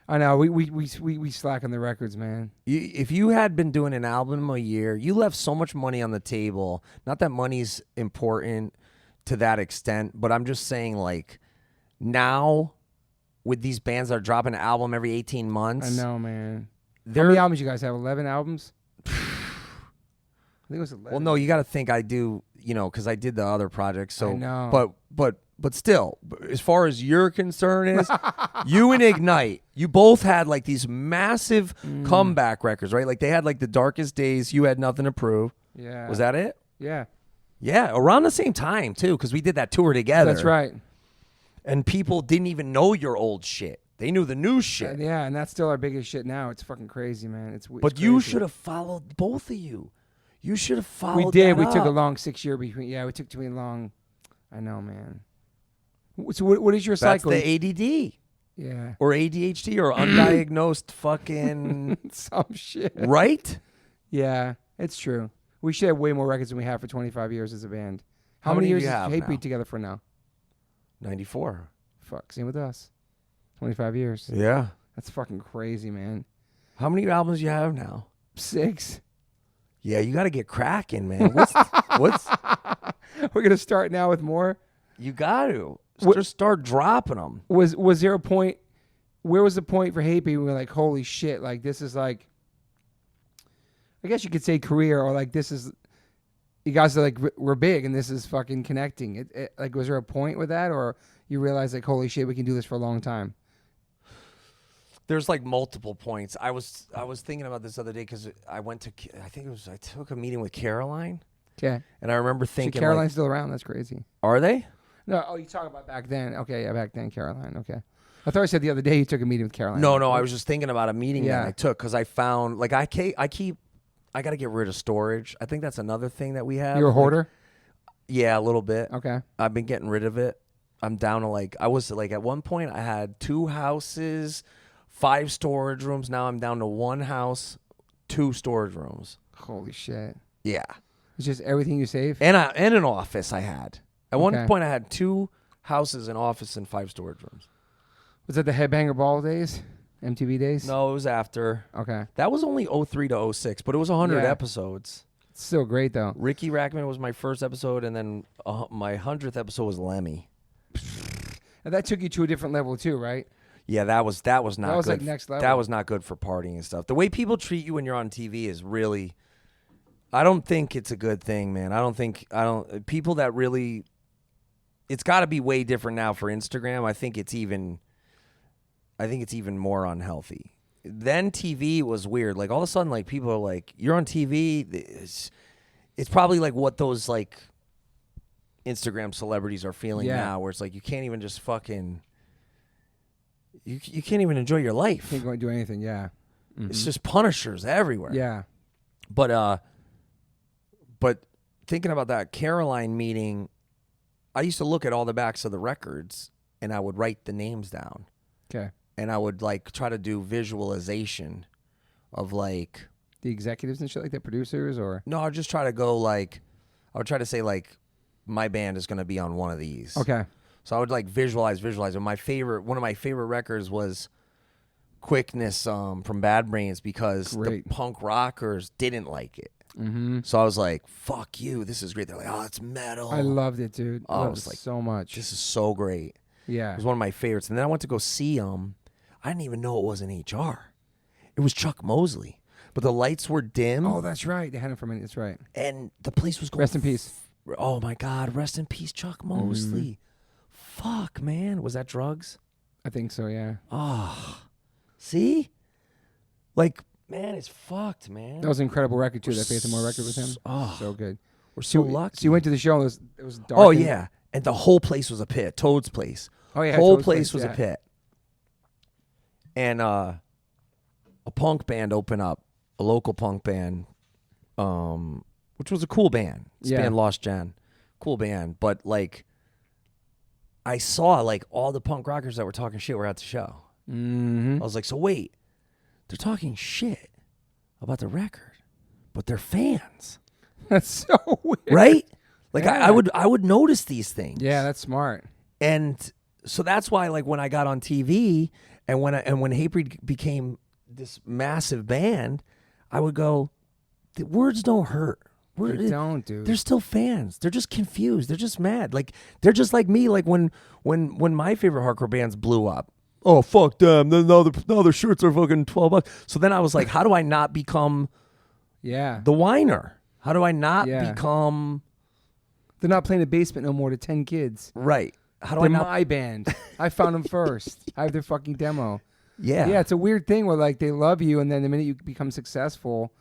I know. We slack on the records, man. If you had been doing an album a year, you left so much money on the table. Not that money's important to that extent, but I'm just saying, like, now with these bands that are dropping an album every 18 months. I know, man. How many albums you guys have? 11 albums? I think it was 11. Well, no, you got to think I do, because I did the other projects. So, I know. But still, as far as you're concerned, is you and Ignite, you both had like these massive comeback records, right? Like they had like The Darkest Days. You had Nothing to Prove. Yeah. Was that it? Yeah. Yeah, around the same time too, because we did that tour together. That's right. And people didn't even know your old shit. They knew the new shit. Yeah, and that's still our biggest shit now. It's fucking crazy, man. It's but crazy. You should have followed both of you. You should have followed. We did. That we up. took a long 6 year between. Yeah, we took too long. I know, man. So what is your cycle? That's the ADD. Yeah. Or ADHD or undiagnosed fucking some shit. Right? Yeah, it's true. We should have way more records than we have for 25 years as a band. How many years is Hatebreed together for now? 94. Fuck, same with us. 25 years. Yeah. That's fucking crazy, man. How many albums do you have now? 6. Yeah, you got to get cracking, man. What's We're going to start now with more? You got to. Just start dropping them. Was there a point, where was the point for Hatebreed when we were like, holy shit, like this is like, I guess you could say career, or like this is, you guys are like, we're big and this is fucking connecting. Like, was there a point with that, or you realize like, holy shit, we can do this for a long time? There's like multiple points. I was thinking about this the other day because I took a meeting with Caroline. Okay. And I remember thinking, Caroline's still around. That's crazy. Are they? No. Oh, you talking about back then? Okay, yeah, back then, Caroline. Okay. I thought I said the other day you took a meeting with Caroline. No. I was just thinking about a meeting that I took because I found like I got to get rid of storage. I think that's another thing that we have. You're a hoarder? Yeah, a little bit. Okay. I've been getting rid of it. I'm down to I was at one point I had 2 houses, 5 storage rooms. Now I'm down to 1 house, 2 storage rooms. Holy shit. Yeah. It's just everything you save? And an office I had. At one Okay. point I had 2 houses, an office, and 5 storage rooms. Was that the Headbanger Ball days? MTV days? No, it was after. Okay. That was only 03 to 06, but it was 100 Yeah. episodes. It's still great, though. Ricky Rackman was my first episode, and then my 100th episode was Lemmy. And that took you to a different level, too, right? Yeah, that was not good. That was like next level. That was not good for partying and stuff. The way people treat you when you're on TV is really, I don't think it's a good thing, man. People that really, it's got to be way different now for Instagram. I think it's even more unhealthy. Then TV was weird. Like all of a sudden, like people are like, you're on TV. It's probably like what those like Instagram celebrities are feeling now, where it's like you can't even just fucking, you can't even enjoy your life. Can't go and do anything, yeah. Mm-hmm. It's just punishers everywhere. Yeah. But thinking about that Caroline meeting, I used to look at all the backs of the records and I would write the names down. Okay. And I would like try to do visualization of like the executives and shit like that, producers, or no, I'd just try to go like, I would try to say like, my band is going to be on one of these. Okay. So I would like visualize. And one of my favorite records was Quickness from Bad Brains because the punk rockers didn't like it. Mm-hmm. So I was like, fuck you, this is great. They're like, oh, it's metal. I loved it, dude. Oh, I I loved was it like, so much. This is so great. Yeah. It was one of my favorites. And then I went to go see them. I didn't even know it was an HR. It was Chuck Mosley. But the lights were dim. Oh, that's right. They had him for a minute. That's right. And the place was going. Rest in peace. Oh, my God. Rest in peace, Chuck Mosley. Fuck, man. Was that drugs? I think so, yeah. Oh. See? Like, man, it's fucked, man. That was an incredible record, too. That Faith No More record with him. Oh. So good. We're so lucky. So you went to the show. And it was dark. Oh, yeah. And the whole place was a pit. Toad's place. Oh, yeah. Whole Toad's place was yeah. a pit. And a punk band opened up. A local punk band. Which was a cool band. This band Lost Gen. Cool band. But, like, I saw, like, all the punk rockers that were talking shit were at the show. Mm-hmm. I was like, so wait. They're talking shit about the record, but they're fans. That's so weird. Right? Like, Yeah. I would notice these things. Yeah, that's smart. And so that's why, like, when I got on TV and when Hatebreed became this massive band, I would go, the words don't hurt. They don't, dude. They're still fans. They're just confused. They're just mad. Like, they're just like me. Like when my favorite hardcore bands blew up. Oh, fuck them. Now their shirts are fucking $12. So then I was like, how do I not become the whiner? How do I not become... They're not playing the basement no more to 10 kids. Right. How do They're I not... my band. I found them first. I have their fucking demo. Yeah. Yeah, it's a weird thing where, like, they love you, and then the minute you become successful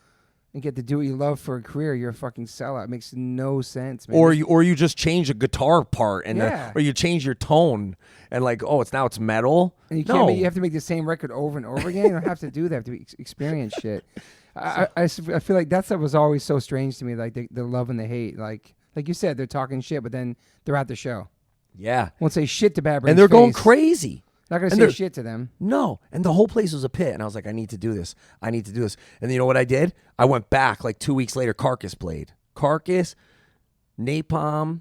and get to do what you love for a career, you're a fucking sellout. It makes no sense, man. Or you just change a guitar part and or you change your tone and like, oh, now it's metal. And you can't you have to make the same record over and over again. You don't have to do that. You have to experience shit. I feel like that stuff was always so strange to me, like the love and the hate. Like you said, they're talking shit, but then they're at the show. Yeah. Won't say shit to Bad Brains' and they're going face. crazy. Not going to say shit to them. No. And the whole place was a pit. And I was like, I need to do this. I need to do this. And you know what I did? I went back like 2 weeks later. Carcass played. Carcass, Napalm.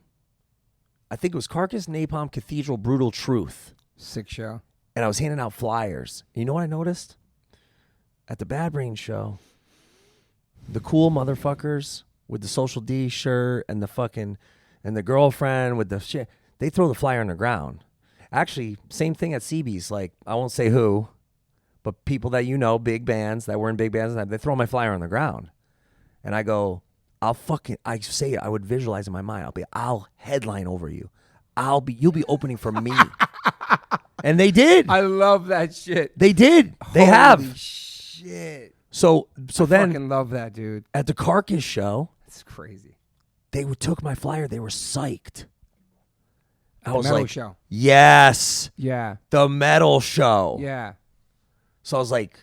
I think it was Carcass, Napalm, Cathedral, Brutal Truth. Sick show. And I was handing out flyers. And you know what I noticed? At the Bad Brains show, the cool motherfuckers with the Social D shirt and the girlfriend with the shit, they throw the flyer on the ground. Actually, same thing at CB's. Like, I won't say who, but people that you know, big bands that were in big bands, they throw my flyer on the ground. And I go, I would visualize in my mind, I'll headline over you. You'll be opening for me. And they did. I love that shit. They did. They have. Holy shit. So I then fucking love that, dude. at the Carcass show, It's crazy. they took my flyer. They were psyched. I The was metal like, show. yes, Yeah. the metal show. Yeah. So I was like,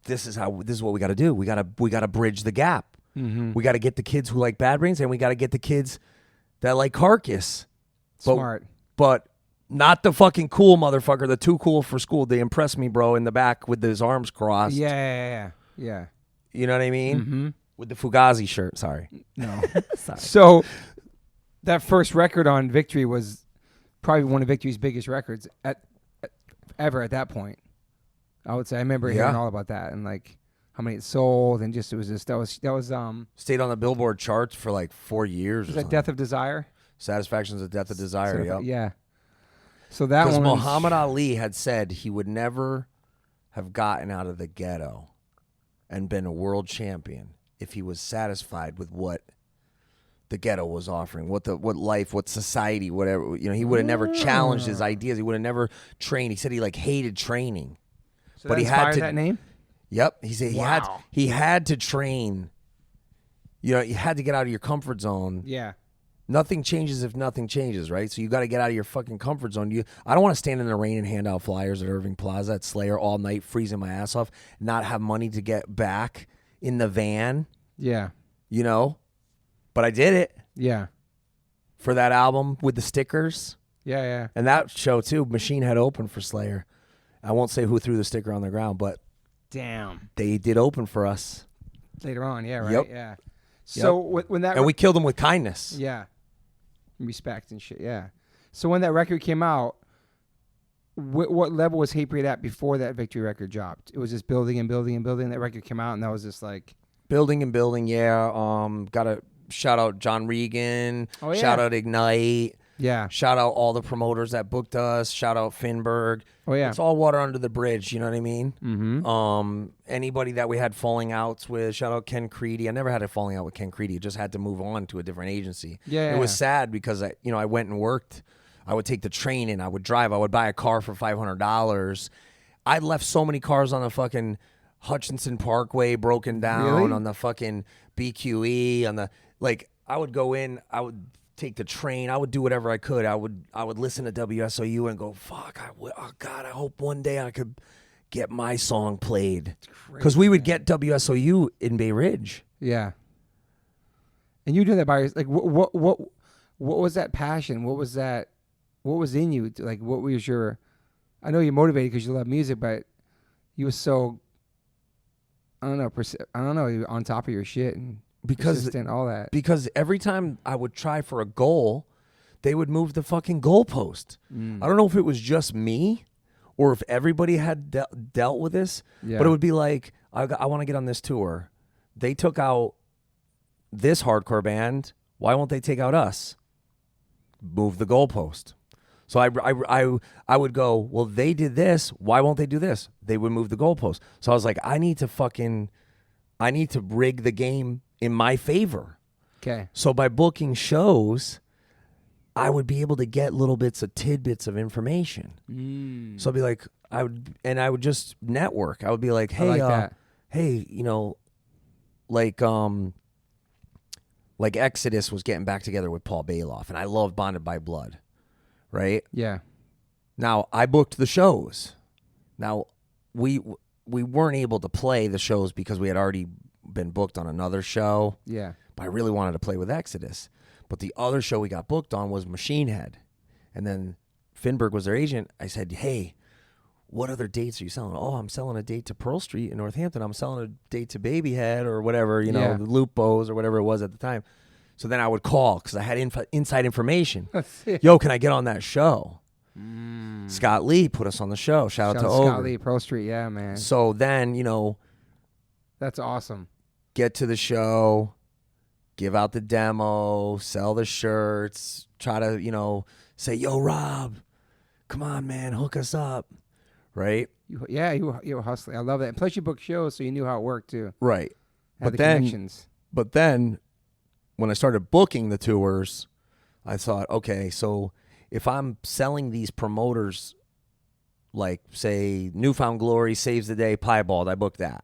this is what we got to do. We got to bridge the gap. Mm-hmm. We got to get the kids who like Bad Brains, and we got to get the kids that like Carcass. Smart. But Not the fucking cool motherfucker, the too cool for school. They impressed me, bro, in the back with his arms crossed. Yeah. You know what I mean? Mm-hmm. With the Fugazi shirt. Sorry. No. Sorry. So that first record on Victory was probably one of Victory's biggest records ever at that point. I would say I remember hearing all about that and like how many it sold and just it was just that was stayed on the Billboard charts for like 4 years. Was that Death of Desire? Satisfaction's a Death of Desire. Yep. Yeah. So that one. Because Muhammad Ali had said he would never have gotten out of the ghetto and been a world champion if he was satisfied with what the ghetto was offering, what life, what society, whatever. You know, he would have never challenged his ideas. He would have never trained. He said he like hated training, So but that he had to. that name. Yep, he said Wow. he had to train. You know, you had to get out of your comfort zone. Yeah. Nothing changes if nothing changes, right? So you got to get out of your fucking comfort zone. I don't want to stand in the rain and hand out flyers at Irving Plaza at Slayer all night, freezing my ass off, not have money to get back in the van. Yeah. You know, but I did it. Yeah. For that album with the stickers. Yeah. And that show too, Machine Head opened for Slayer. I won't say who threw the sticker on the ground, but damn, they did open for us later on. Yeah, right. Yep. Yeah. So when that and we killed them with kindness. Yeah, respect and shit. Yeah. So when that record came out, what level was Hatebreed at before that Victory record dropped? It was just building and building and building. That record came out, and that was just like building and building. Yeah. Got to shout out John Regan. Oh, yeah. Shout out Ignite. Yeah. Shout out all the promoters that booked us. Shout out Finberg. Oh yeah. It's all water under the bridge. You know what I mean? Mm-hmm. Anybody that we had falling outs with. Shout out Ken Creedy. I never had a falling out with Ken Creedy. I just had to move on to a different agency. Yeah. It was sad because I went and worked. I would take the train and I would drive. I would buy a car for $500. I left so many cars on the fucking Hutchinson Parkway broken down. Really? On the fucking BQE on the I would go in. I would take the train. I would do whatever I could. I would listen to WSOU and go, fuck, oh God, I hope one day I could get my song played. Because we would get WSOU in Bay Ridge. Yeah. And you did that by yourself. Like, what was that passion? What was that? What was in you? Like, what was your? I know you're motivated because you love music, but you were so. I don't know. You were on top of your shit and persistent, all that. Because every time I would try for a goal, they would move the fucking goalpost. I don't know if it was just me or if everybody had dealt with this, but it would be like, I want to get on this tour. They took out this hardcore band. Why won't they take out us? Move the goalpost. So I would go, well, they did this. Why won't they do this? They would move the goalpost. So I was like, I need to rig the game in my favor. Okay. So by booking shows, I would be able to get little bits of tidbits of information. So I'd be like, I would just network. I would be like, hey, like Exodus was getting back together with Paul Bailoff, and I love Bonded by Blood, right? Yeah. Now I booked the shows. Now we weren't able to play the shows because we had already been booked on another show. Yeah. But I really wanted to play with Exodus. But the other show we got booked on was Machine Head. And then Finberg was their agent. I said, hey, what other dates are you selling? Oh, I'm selling a date to Pearl Street in Northampton. I'm selling a date to Babyhead or whatever, the Lupos or whatever it was at the time. So then I would call because I had inside information. Yo, can I get on that show? Scott Lee put us on the show. Shout out to Ogre. Scott Lee, Pearl Street, yeah, man. So then, that's awesome. Get to the show, give out the demo, sell the shirts, try to, say, yo, Rob, come on, man, hook us up, right? You were hustling. I love that. And plus you booked shows, so you knew how it worked, too. Right. Had the connections. But then when I started booking the tours, I thought, okay, so if I'm selling these promoters, like, say, Newfound Glory, Saves the Day, Piebald, I booked that.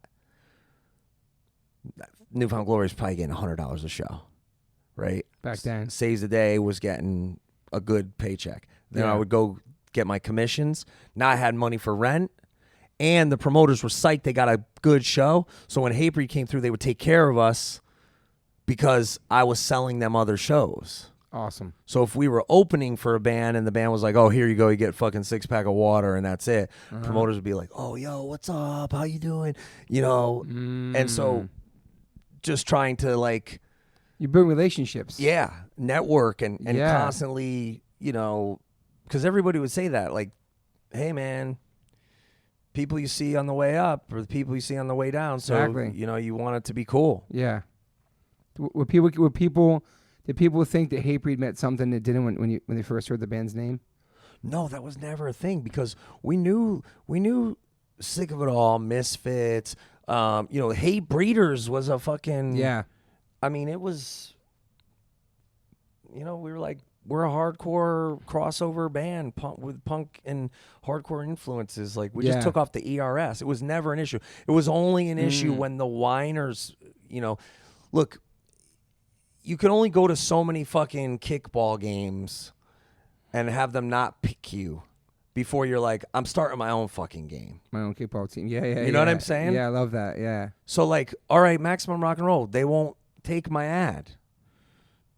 Newfound Glory is probably getting $100 a show, right? Back then. Saves the Day was getting a good paycheck. Then I would go get my commissions. Now I had money for rent, and the promoters were psyched they got a good show. So when Hatebreed came through, they would take care of us because I was selling them other shows. Awesome. So if we were opening for a band and the band was like, oh, here you go, you get fucking 6-pack of water and that's it. Promoters would be like, oh, yo, what's up? How you doing? You know, and so just trying to like, you build relationships. yeah, network and Yeah. constantly, you know, because everybody would say that, like, hey, man, people you see on the way up or the people you see on the way down. So, Exactly. you know, you want it to be cool. Yeah. Did people think that Hatebreed meant something that didn't when they first heard the band's name? No, that was never a thing because we knew Sick of It All, Misfits, you know, Hate Breeders was a fucking, Yeah. I mean, it was, you know, we were like, we're a hardcore crossover band with punk and hardcore influences. Like, we just took off the ERS. It was never an issue. It was only an issue when the whiners, you know, look, you can only go to so many fucking kickball games and have them not pick you before you're like, I'm starting my own fucking game. My own kickball team. Yeah, yeah. You know what I'm saying? Yeah, I love that. Yeah. So, like, all right, Maximum Rock and Roll, they won't take my ad.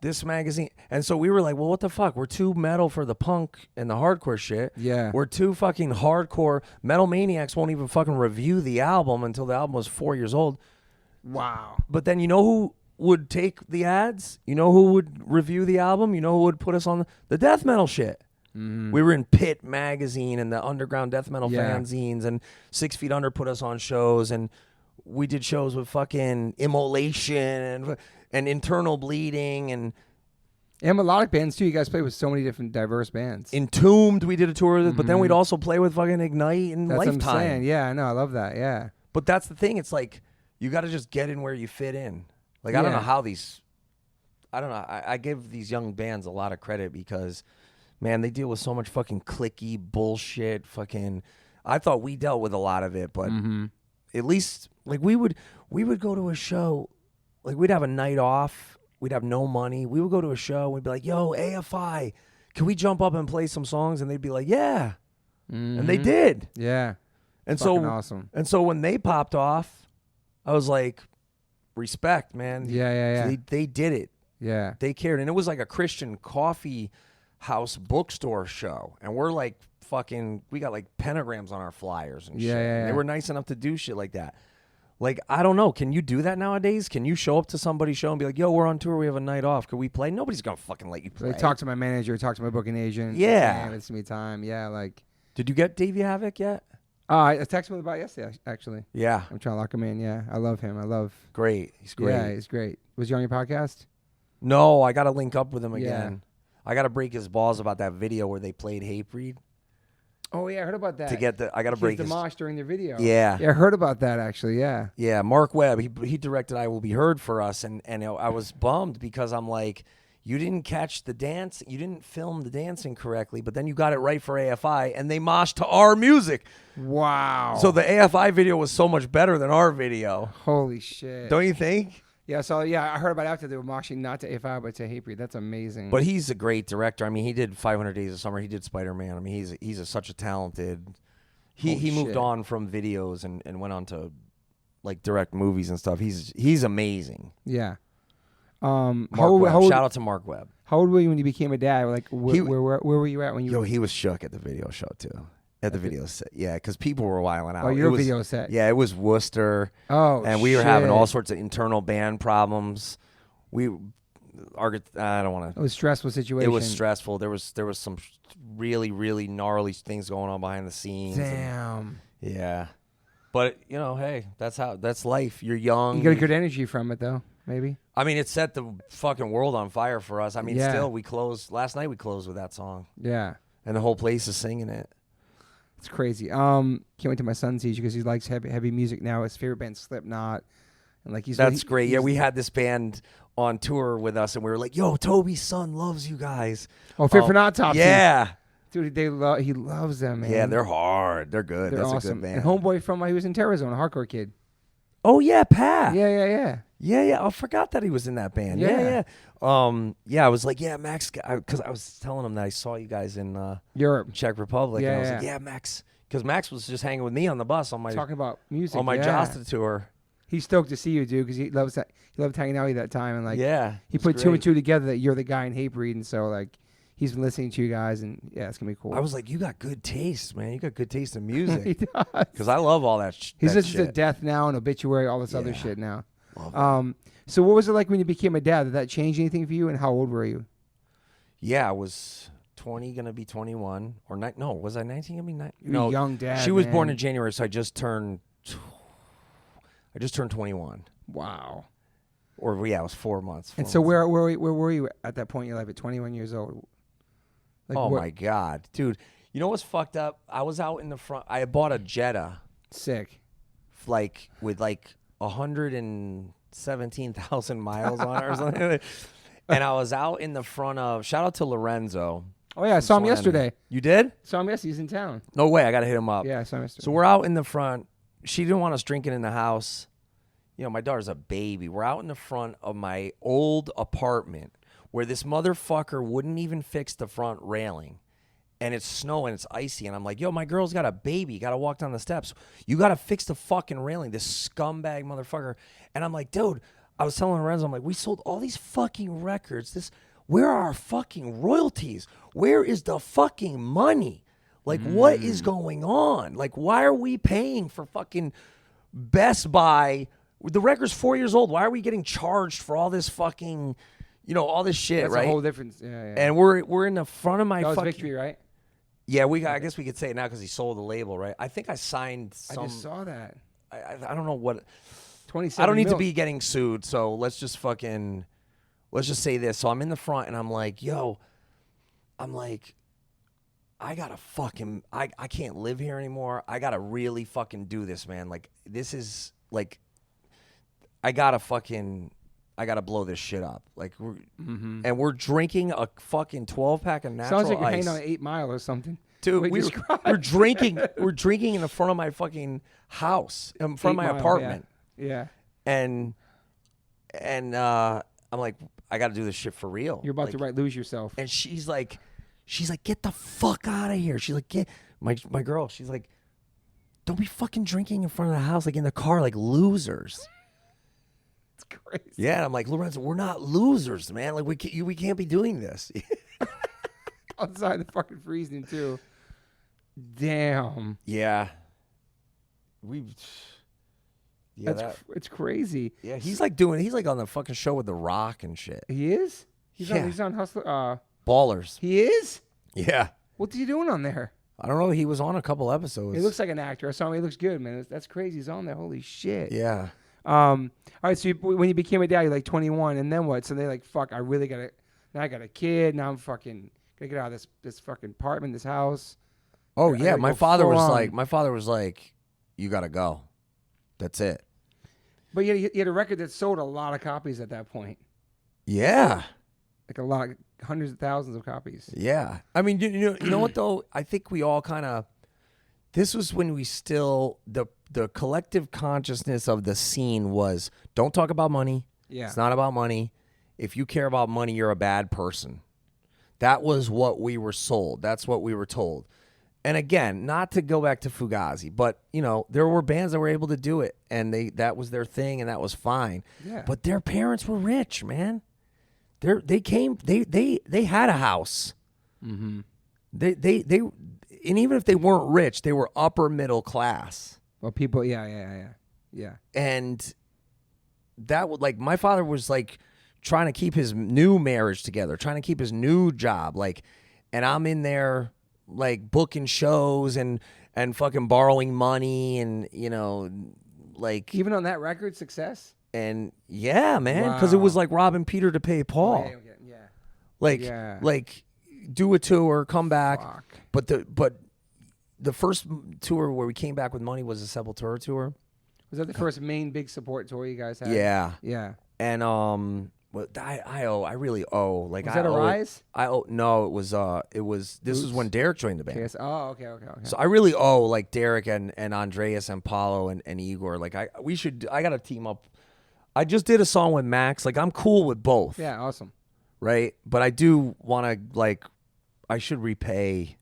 This magazine. And so we were like, well, what the fuck? We're too metal for the punk and the hardcore shit. Yeah. We're too fucking hardcore. Metal Maniacs won't even fucking review the album until the album was 4 years old. Wow. But then you know who would take the ads? You know who would review the album? You know who would put us on the death metal shit? We were in Pit magazine and the underground death metal fanzines, and 6 Feet Under put us on shows, and we did shows with fucking Immolation and Internal Bleeding and melodic bands too. You guys play with so many different diverse bands. Entombed. We did a tour with, but then we'd also play with fucking Ignite and That's Lifetime. what I'm saying. Yeah, I know. I love that. Yeah. But that's the thing. It's like you got to just get in where you fit in. Like, I don't know how I don't know. I give these young bands a lot of credit because, man, they deal with so much fucking clicky bullshit. Fucking, I thought we dealt with a lot of it, but at least, like, we would go to a show, like, we'd have a night off. We'd have no money. We would go to a show. We'd be like, yo, AFI, can we jump up and play some songs? And they'd be like, yeah. And they did. Yeah. And Fucking so awesome. And so when they popped off, I was like, respect, man. Yeah. They did it. Yeah. They cared. And it was like a Christian coffee house bookstore show. And we're like fucking, we got like pentagrams on our flyers and shit. Yeah. They were nice enough to do shit like that. Like, I don't know. Can you do that nowadays? Can you show up to somebody's show and be like, yo, we're on tour. We have a night off. Could we play? Nobody's going to fucking let you play. Like, talk to my manager, talk to my booking agent. Yeah. It's me time. Yeah, like. Did you get Davey Havoc yet? I texted him about it yesterday, actually. Yeah. I'm trying to lock him in. Yeah, I love him. Great. He's great. Yeah, he's great. Was he on your podcast? No, I got to link up with him again. I got to break his balls about that video where they played Hatebreed. Oh, yeah, I heard about that. I got to break his... Demosh during their video. Yeah. Yeah, I heard about that, actually, yeah. Yeah, Mark Webb, he directed I Will Be Heard for us, and I was bummed because I'm like, you didn't catch the dance, you didn't film the dancing correctly, but then you got it right for AFI, and they moshed to our music. Wow. So the AFI video was so much better than our video. Holy shit. Don't you think? Yeah, so I heard about it after they were moshing not to AFI but to Hatebreed. That's amazing. But he's a great director. I mean, he did 500 Days of Summer. He did Spider-Man. I mean, he's such a talented... He moved on from videos and went on to like direct movies and stuff. He's amazing. Yeah. Shout out to Mark Webb. How old were you when you became a dad? Like, where were you at when you? Yo, he was shook at the video show too. At the video set, yeah, because people were wiling out. Oh, your video set. Yeah, it was Worcester. Oh, and we were having all sorts of internal band problems. I don't want to. It was a stressful situation. It was stressful. There was some really, really gnarly things going on behind the scenes. Damn. Yeah, but you know, hey, that's life. You're young. You get a good energy from it, though. Maybe. I mean, it set the fucking world on fire for us. I mean, Yeah. still, last night we closed with that song. Yeah. And the whole place is singing it. It's crazy. Can't wait till my son sees you because he likes heavy music now. His favorite band's Slipknot, and like That's great. Yeah, we had this band on tour with us, and we were like, "Yo, Toby's son loves you guys." Oh, Fit for an Autopsy. Yeah, dude, he loves them, man. yeah, they're hard. They're good. They're That's awesome. a good band. And homeboy from he was in Terrorzone, a hardcore kid. Oh yeah, Pat. Yeah. Yeah. I forgot that he was in that band. Yeah. I was like, yeah, Max, because I was telling him that I saw you guys in Europe, Czech Republic, and I was Yeah. like, yeah, Max, because Max was just hanging with me on the bus on my talking about music on my yeah. Jasta tour. He's stoked to see you, dude, because he loves that. He loved hanging out with you that time, and like, Yeah, he put two and two together that you're the guy in Hatebreed, and so like, he's been listening to you guys, and yeah, it's gonna be cool. I was like, you got good taste, man. You got good taste in music. He does. Because I love all that. He's that listening to shit. Death Now and Obituary, all this other Yeah. shit now. Love it. So what was it like when you became a dad? Did that change anything for you? And how old were you? Yeah, I was 20, gonna be 21, or no? Was I 19? Gonna be 9? You were a young dad. She was born man. in January, so I just turned 21. Wow. Or yeah, it was 4 months. And so where were you at that point in your life at 21 years old? Like, oh my God, dude! You know what's fucked up? I was out in the front. I had bought a Jetta, Sick. like with like 117,000 miles on it or something. And I was out in the front of. Shout out to Lorenzo. Oh yeah, I saw him yesterday. You did? Saw him yesterday. He's in town. No way! I gotta hit him up. Yeah, I saw him yesterday. So we're out in the front. She didn't want us drinking in the house. You know, my daughter's a baby. We're out in the front of my old apartment where this motherfucker wouldn't even fix the front railing. And it's snowing, it's icy. And I'm like, yo, my girl's got a baby. You got to walk down the steps. You got to fix the fucking railing, this scumbag motherfucker. And I'm like, dude, I was telling Lorenzo, I'm like, we sold all these fucking records. Where are our fucking royalties? Where is the fucking money? Like, what is going on? Like, why are we paying for fucking Best Buy? The record's 4 years old. Why are we getting charged for all this fucking, all this shit, That's right? a whole difference. Yeah. And we're in the front of my That was fucking Victory, right? Yeah, I guess we could say it now because he sold the label, right? I think I signed some. I just saw that. I don't know what. 27. I don't need to mil. be getting sued, so let's just say this. So I'm in the front and I'm like, I gotta fucking, I can't live here anymore. I gotta really fucking do this, man. Like, this is like, I gotta blow this shit up. Like, and we're drinking a fucking 12-pack of natural Sounds like you're ice. hanging on 8 Mile or something. Dude, we're drinking in the front of my fucking house, in front of my apartment. Yeah. And I'm like, I got to do this shit for real. You're about to lose yourself. And she's like, get the fuck out of here. She's like, get my girl. She's like, don't be fucking drinking in front of the house, like in the car, like losers. It's crazy. Yeah, and I'm like, Lorenzo, we're not losers, man. Like we can't be doing this. Outside the fucking freezing too. Damn. Yeah. It's crazy. Yeah, he's like on the fucking show with The Rock and shit. He is? He's Yeah. on Hustler. Ballers. He is? Yeah. What's he doing on there? I don't know. He was on a couple episodes. He looks like an actor. I saw him. He looks good, man. That's crazy. He's on there. Holy shit. Yeah. All right. So when you became a dad, you're like 21, and then what? So they're like, "Fuck! I really got now I got a kid. Now I'm fucking gonna get out of this fucking apartment, this house." Oh I yeah. gotta My go father full was on. like, you gotta go. That's it. But you had a record that sold a lot of copies at that point, Yeah. like a lot, hundreds of thousands of copies. Yeah. I mean, you know what though? I think we all kind of. This was when we still the collective consciousness of the scene was don't talk about money. Yeah. It's not about money. If you care about money, you're a bad person. That was what we were sold. That's what we were told. And again, not to go back to Fugazi, but there were bands that were able to do it, and that was their thing, and that was fine. Yeah. But their parents were rich, man. They had a house. Mm-hmm. They and even if they weren't rich, they were upper middle class. Well, people, yeah. And that would my father was like trying to keep his new marriage together, trying to keep his new job, and I'm in there like booking shows and fucking borrowing money and Even on that record, Success. and yeah, man, because it was like robbing Peter to pay Paul. Yeah. Do a tour, come back. Fuck. But the first tour where we came back with money was the Sepultura tour. Was that the first main big support tour you guys had? Yeah. Yeah. And I really owe. Like, Was that Arise? I owe. No, it was this was when Derek joined the band. Oh, okay. So I really owe like Derek and Andreas and Paulo and Igor. Like I gotta team up. I just did a song with Max. Like I'm cool with both. Yeah, awesome. Right? But I do wanna I should repay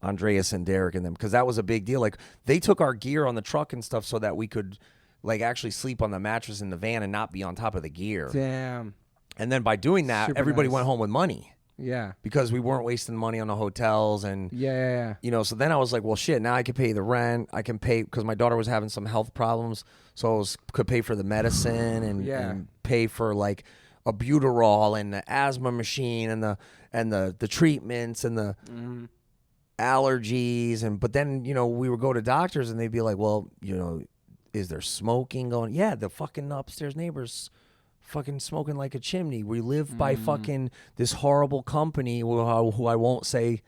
Andreas and Derek and them because that was a big deal. Like they took our gear on the truck and stuff so that we could like actually sleep on the mattress in the van and not be on top of the gear. Damn. And then by doing that, Super everybody nice. went home with money. Yeah. Because we weren't wasting money on the hotels and Yeah. you know, so then I was like, well, shit, now I can pay the rent. I can pay because my daughter was having some health problems. So could pay for the medicine and pay for like a Buterol and the asthma machine and the treatments and the allergies. But then, you know, we would go to doctors and they'd be like, well, you know, is there smoking going? Yeah, the fucking upstairs neighbors fucking smoking like a chimney. We live by fucking this horrible company who I won't say,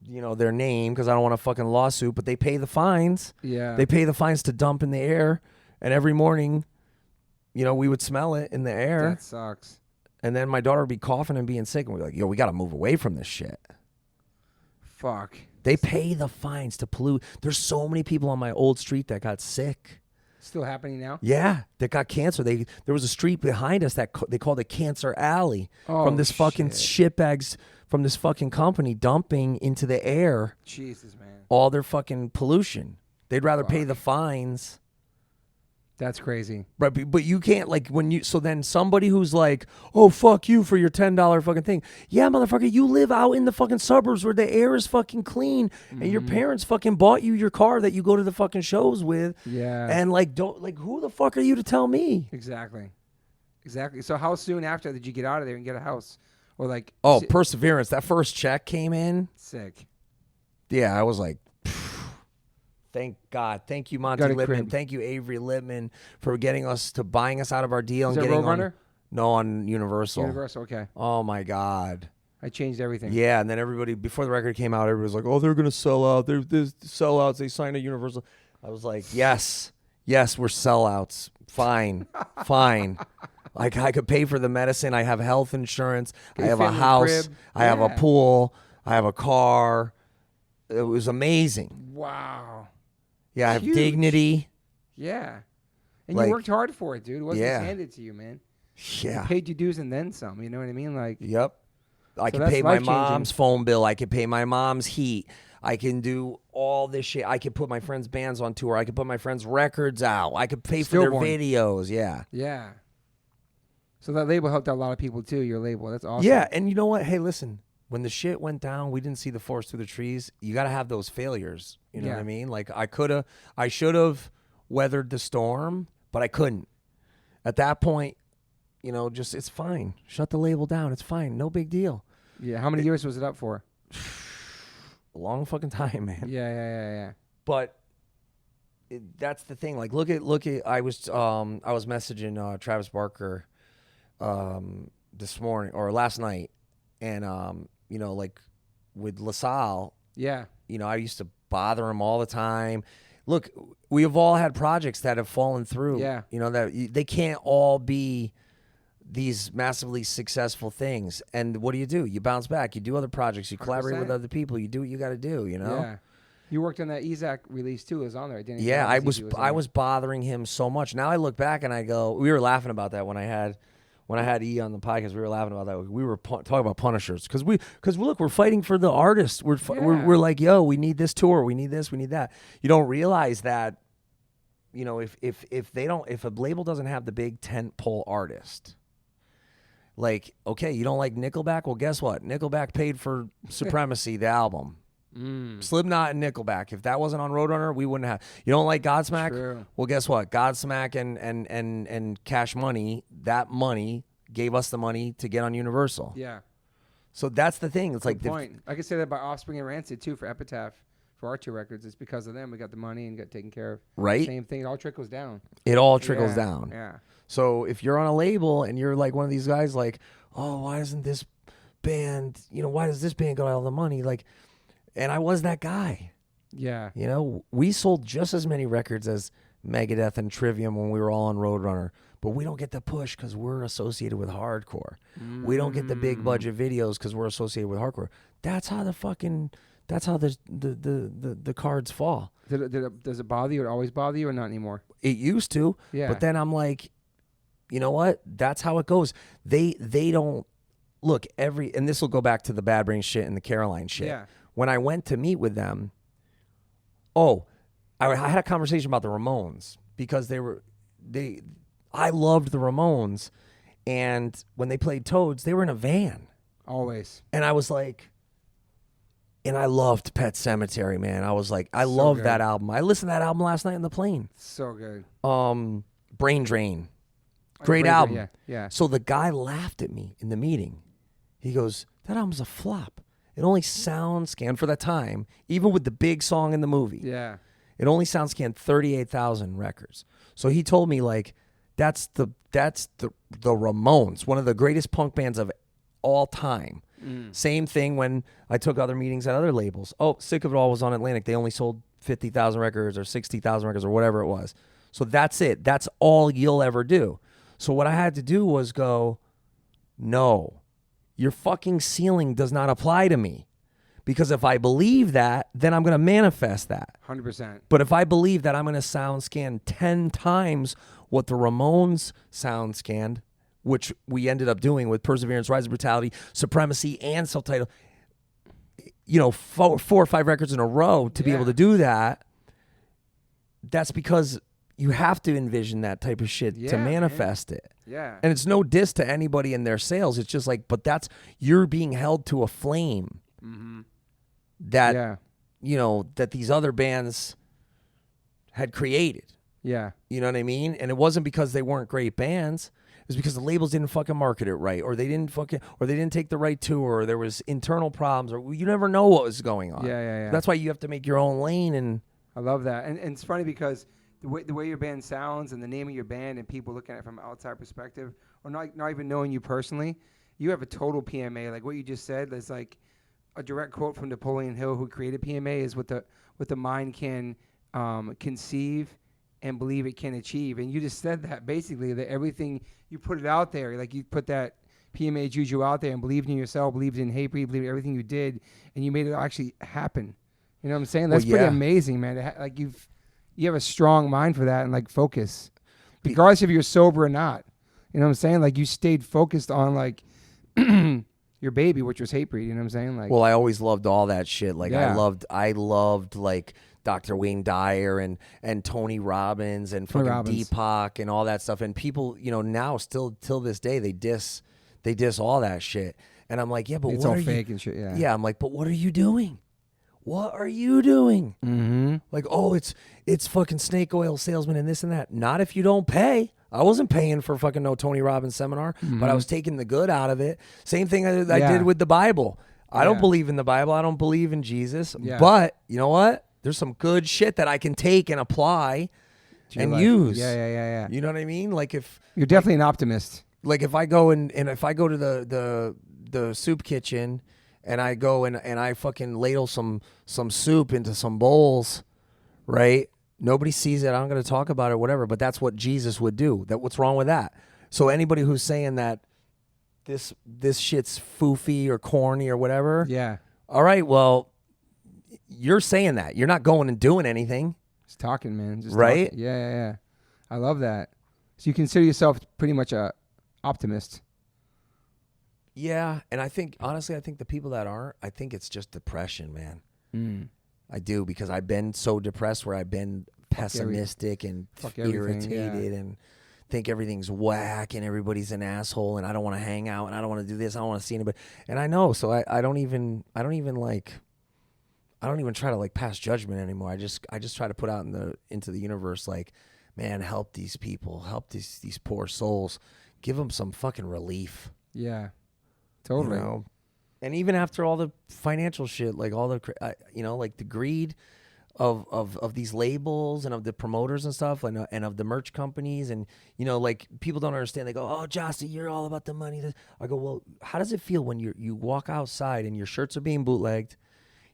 you know, their name because I don't want a fucking lawsuit, but they pay the fines. Yeah. They pay the fines to dump in the air. And every morning, you know, we would smell it in the air. That sucks. And then my daughter would be coughing and being sick. And we're like, yo, we got to move away from this shit. Fuck. They pay the fines to pollute. There's so many people on my old street that got sick. Still happening now? Yeah, that got cancer. There was a street behind us that they called it Cancer Alley from this fucking shitbags from this fucking company dumping into the air Jesus, man. all their fucking pollution. They'd rather pay the fines. That's crazy. Right, but you can't like so then somebody who's like, oh, fuck you for your $10 fucking thing. Yeah, motherfucker, you live out in the fucking suburbs where the air is fucking clean and your parents fucking bought you your car that you go to the fucking shows with. Yeah. And like, who the fuck are you to tell me? Exactly. So how soon after did you get out of there and get a house? Or like... Oh, perseverance. That first check came in. Sick. Yeah, I was like... Thank God. Thank you, Monty Lippman. Crib. Thank you, Avery Lippman, for buying us out of our deal. Is and that getting Roadrunner? No, on Universal. Universal, okay. Oh, my God. I changed everything. Yeah, and then everybody, before the record came out, everybody was like, oh, they're going to sell out. They're sellouts. They signed a Universal. I was like, yes, we're sellouts. Fine. Like, I could pay for the medicine. I have health insurance. I have a house. Crib. I have a pool. I have a car. It was amazing. Wow. Yeah, I have Huge. Dignity. Yeah. And Like, you worked hard for it, dude. It wasn't yeah. just handed to you, man. Yeah. You paid your dues and then some. You know what I mean? Like, Yep. I So can that's pay my life-changing. mom's phone bill. I can pay my mom's heat. I can do all this shit. I can put my friends' bands on tour. I can put my friends' records out. I could pay for their Stillborn. videos. Yeah. yeah. So that label helped out a lot of people too. Your label, that's awesome. Yeah, and you know what? Hey, listen. When the shit went down, we didn't see the forest through the trees. You got to have those failures. You know what I mean? Like I should have weathered the storm, but I couldn't. At that point, you know, just it's fine. Shut the label down. It's fine. No big deal. Yeah. How many years was it up for? A long fucking time, man. Yeah. But that's the thing. Like, look at. I was messaging Travis Barker this morning or last night, and you know, like with LaSalle, Yeah. you know, I used to bother him all the time. Look, we have all had projects that have fallen through. Yeah. You know, that they can't all be these massively successful things. And what do? You bounce back. You do other projects. You collaborate 100%. with other people. You do what you got to do, you know? Yeah. You worked on that Ezak release too. It was on there. Yeah, I was bothering him so much. Now I look back and I go, we were laughing about that when I had E on the podcast. We were laughing about that. We were talking about Punishers because look, we're fighting for the artists. We're like, yo, we need this tour. We need this. We need that. You don't realize that, you know, if a label doesn't have the big tentpole artist, like, okay, you don't like Nickelback? Well, guess what? Nickelback paid for Supremacy, the album. Slipknot and Nickelback. If that wasn't on Roadrunner, we wouldn't have. You don't like Godsmack? True. Well, guess what? Godsmack and Cash Money, that money gave us the money to get on Universal. Yeah. So that's the thing. It's Good like point. I could say that about Offspring and Rancid too for Epitaph. For our two records, it's because of them we got the money and got taken care of. Right? Same thing. It all trickles down. It all trickles Yeah, down. Yeah. So if you're on a label and you're like one of these guys, like, oh, why doesn't this band? You know, why does this band get all the money? Like. And I was that guy. Yeah. You know, we sold just as many records as Megadeth and Trivium when we were all on Roadrunner, but we don't get the push because we're associated with hardcore. We don't get the big budget videos because we're associated with hardcore. That's how the cards fall. Does it bother you? It always bother you or not anymore? It used to, Yeah. but then I'm like, you know what? That's how it goes. They don't look and this will go back to the Bad Brains shit and the Caroline shit. Yeah. When I went to meet with them, I had a conversation about the Ramones. because I loved the Ramones, and when they played Toads, they were in a van. Always. And I was like, and I loved Pet Sematary, man. I was like, I So love good. that album. I listened to that album last night on the plane. So good. Brain Drain. Oh, Great Brain Drain, album. Yeah. So the guy laughed at me in the meeting. He goes, that album's a flop. It only sound scanned for that time, even with the big song in the movie. Yeah. It only sound scanned 38,000 records. So he told me, like, that's the Ramones, one of the greatest punk bands of all time. Same thing when I took other meetings at other labels. Oh, Sick of It All was on Atlantic. They only sold 50,000 records or 60,000 records or whatever it was. So that's it. That's all you'll ever do. So what I had to do was go, no, your fucking ceiling does not apply to me. Because if I believe that, then I'm going to manifest that. 100%. But if I believe that I'm going to sound scan 10 times what the Ramones sound scanned, which we ended up doing with Perseverance, Rise of Brutality, Supremacy, and Self-Titled, 4 or 5 records in a row to be able to do that, that's because you have to envision that type of shit to manifest it. Yeah. And it's no diss to anybody in their sales. It's just like, but you're being held to a flame that, that these other bands had created. Yeah. You know what I mean? And it wasn't because they weren't great bands. It was because the labels didn't fucking market it right, or they didn't take the right tour, or there was internal problems, or you never know what was going on. Yeah. That's why you have to make your own lane. And I love that. And it's funny because the way your band sounds and the name of your band and people looking at it from an outside perspective, or not even knowing you personally, you have a total PMA. Like what you just said is like a direct quote from Napoleon Hill, who created PMA, is what the mind can conceive and believe it can achieve. And you just said that basically, that everything you put it out there, like you put that PMA juju out there and believed in yourself, believed in Hatebreed, believed in everything you did, and you made it actually happen. You know what I'm saying? That's pretty amazing, man. Like you have a strong mind for that and like focus, regardless if you're sober or not. You know what I'm saying? Like you stayed focused on like your baby, which was Hatebreed. You know what I'm saying? Like, well, I always loved all that shit. Like Yeah. I loved like Dr. Wayne Dyer and Tony Robbins and fucking Deepak and all that stuff. And people, now still till this day they diss all that shit. And I'm like, yeah, but it's what all are fake you? and shit. Yeah. Yeah, I'm like, but what are you doing? What are you doing? Mm-hmm. Like, oh, it's fucking snake oil salesman and this and that. Not if you don't pay. I wasn't paying for fucking no Tony Robbins seminar, but I was taking the good out of it. Same thing I did with the Bible. I don't believe in the Bible. I don't believe in Jesus. Yeah. But you know what? There's some good shit that I can take and apply and use. Yeah. You know what I mean? Like if You're definitely an optimist. like if I go and if I go to the soup kitchen and I go and I fucking ladle some soup into some bowls, right? Nobody sees it. I'm going to talk about it, whatever. But that's what Jesus would do. What's wrong with that? So anybody who's saying that this shit's foofy or corny or whatever, Yeah. all right, well, you're saying that. You're not going and doing anything. Just talking, man. Just Right? talking. Yeah. I love that. So you consider yourself pretty much a optimist. Yeah, and honestly, I think the people that aren't, I think it's just depression, man. I do, because I've been so depressed where I've been pessimistic and irritated and think everything's whack and everybody's an asshole and I don't want to hang out and I don't want to do this. I don't want to see anybody. And I know, so I don't even try to like pass judgment anymore. I just try to put out into the universe, like, man, help these people, help these poor souls, give them some fucking relief. Yeah. Totally. And even after all the financial shit, like all the, like the greed of these labels and of the promoters and stuff, and of the merch companies, and like people don't understand. They go, "Oh, Jasta, you're all about the money." I go, "Well, how does it feel when you walk outside and your shirts are being bootlegged,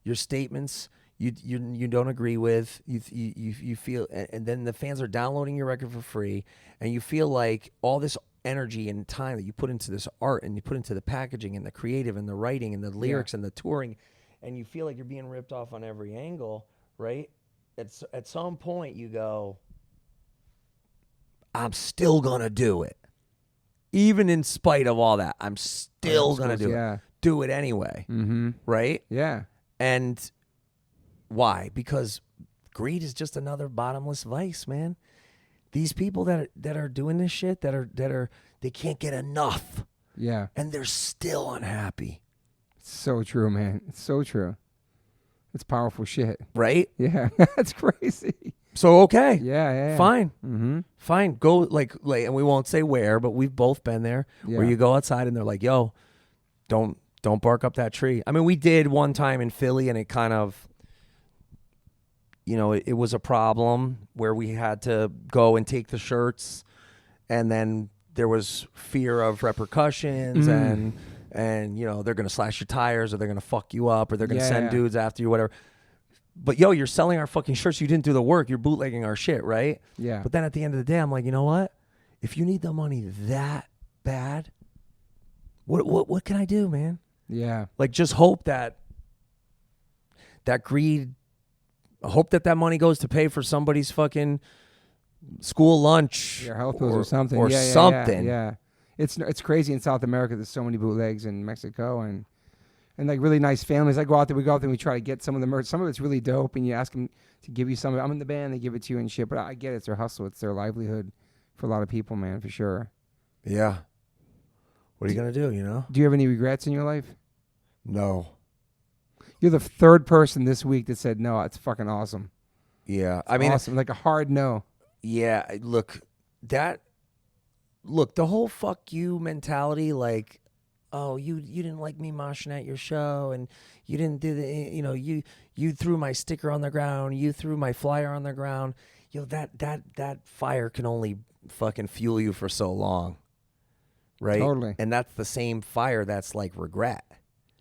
your statements you don't agree with, you feel, and then the fans are downloading your record for free, and you feel like all this energy and time that you put into this art and you put into the packaging and the creative and the writing and the lyrics and the touring, and you feel like you're being ripped off on every angle, right? At some point you go, I'm still gonna do it, even in spite of all that. I'm still gonna do it. Do it anyway, right? Yeah. And why? Because greed is just another bottomless vice, man. these people that are doing this shit that are they can't get enough. Yeah. And they're still unhappy. It's so true, man. It's so true. It's powerful shit. Right? Yeah. That's crazy. So okay. Yeah. Fine. Mm-hmm. Fine. Go like and we won't say where, but we've both been there where you go outside and they're like, yo, don't bark up that tree. I mean, we did one time in Philly and it kind of, it was a problem where we had to go and take the shirts and then there was fear of repercussions and they're going to slash your tires or they're going to fuck you up or they're going to send dudes after you, whatever. But you're selling our fucking shirts. You didn't do the work. You're bootlegging our shit, right? Yeah. But then at the end of the day, I'm like, you know what? If you need the money that bad, what can I do, man? Yeah. Like just hope that greed, hope that money goes to pay for somebody's fucking school lunch, Your health bills or something. or Yeah. something. Yeah. It's crazy in South America. There's so many bootlegs in Mexico and like really nice families. We go out there and we try to get some of the merch. Some of it's really dope, and you ask them to give you some of it. I'm in the band, they give it to you and shit. But I get it. It's their hustle. It's their livelihood for a lot of people, man, for sure. Yeah. What are you going to do, Do you have any regrets in your life? No. You're the third person this week that said, no, it's fucking awesome. Yeah. I mean, awesome. Like a hard no. Yeah. Look, the whole fuck you mentality, like, oh, you didn't like me moshing at your show, and you didn't do the, you threw my sticker on the ground, you threw my flyer on the ground. That fire can only fucking fuel you for so long, right? Totally. And that's the same fire that's like regret.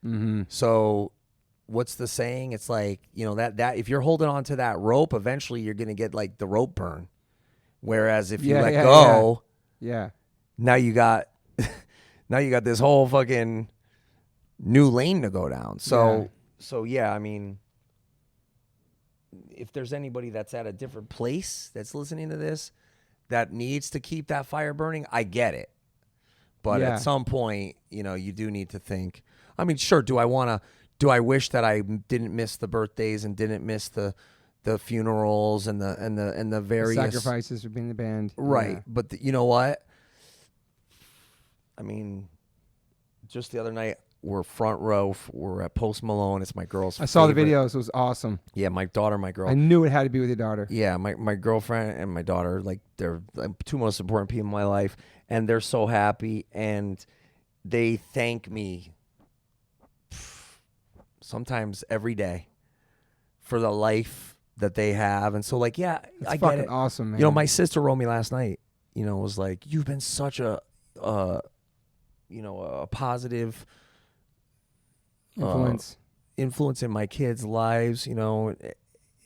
Mm-hmm. So, what's the saying? It's like that if you're holding on to that rope, eventually you're gonna get like the rope burn. Whereas if you let go, now you got. Now you got this whole fucking new lane to go down. So yeah, I mean, if there's anybody that's at a different place that's listening to this that needs to keep that fire burning, I get it. But at some point, you do need to think. I mean, sure, do I wish that I didn't miss the birthdays and didn't miss the funerals and the various sacrifices for being in the band. Right. Yeah. But you know what? I mean, just the other night, we're front row. We're at Post Malone. It's my girl's I saw favorite. the videos. It was awesome. Yeah, my girl. I knew it had to be with your daughter. Yeah, my girlfriend and my daughter, like, they're two most important people in my life, and they're so happy, and they thank me sometimes every day for the life that they have. And so, like, yeah, It's I get fucking it. awesome, man. My sister wrote me last night, was like, you've been such a positive influence in my kids' lives,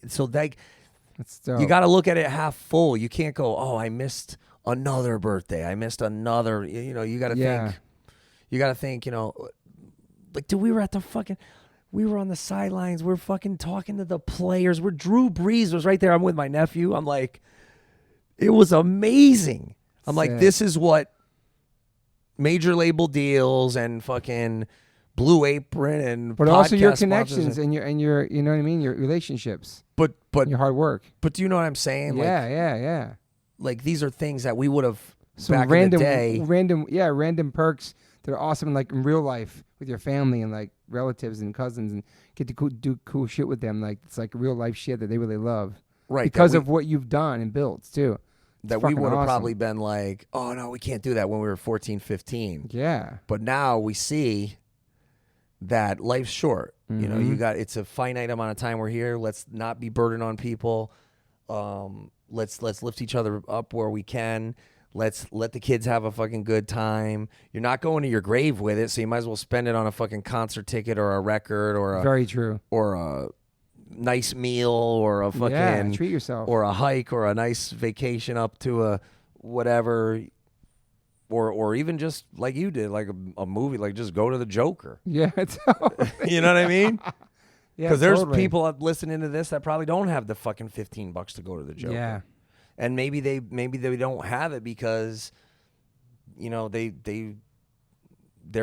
so that's dope. you got to look at it half full. You can't go, oh, I missed another birthday. I missed another, you got to think, like, dude, we were on the sidelines. We're fucking talking to the players. Drew Brees was right there. I'm with my nephew. I'm like, it was amazing. I'm like, this is what major label deals and fucking Blue Apron and but also your podcast connections sponsors and your you know what I mean, your relationships, but your hard work. But do you know what I'm saying? Yeah. Like these are things that we would have Some back random, in the day. random perks that are awesome, in, like in real life with your family and like relatives and cousins, and get to do cool shit with them. Like it's like real life shit that they really love, right? Because of what you've done and built too. That we would have probably been like, oh no, we can't do that when we were 14, 15. Yeah. But now we see that life's short. Mm-hmm. It's a finite amount of time we're here. Let's not be burdened on people. Let's lift each other up where we can. Let's let the kids have a fucking good time. You're not going to your grave with it, so you might as well spend it on a fucking concert ticket or a record or very true, or a nice meal or a fucking treat yourself or a hike or a nice vacation up to a whatever, or even just like you did, like a movie, like just go to the Joker. Yeah, you know what I mean? Yeah, because there's people listening to this that probably don't have the fucking $15 to go to the Joker. Yeah, and maybe they don't have it because they're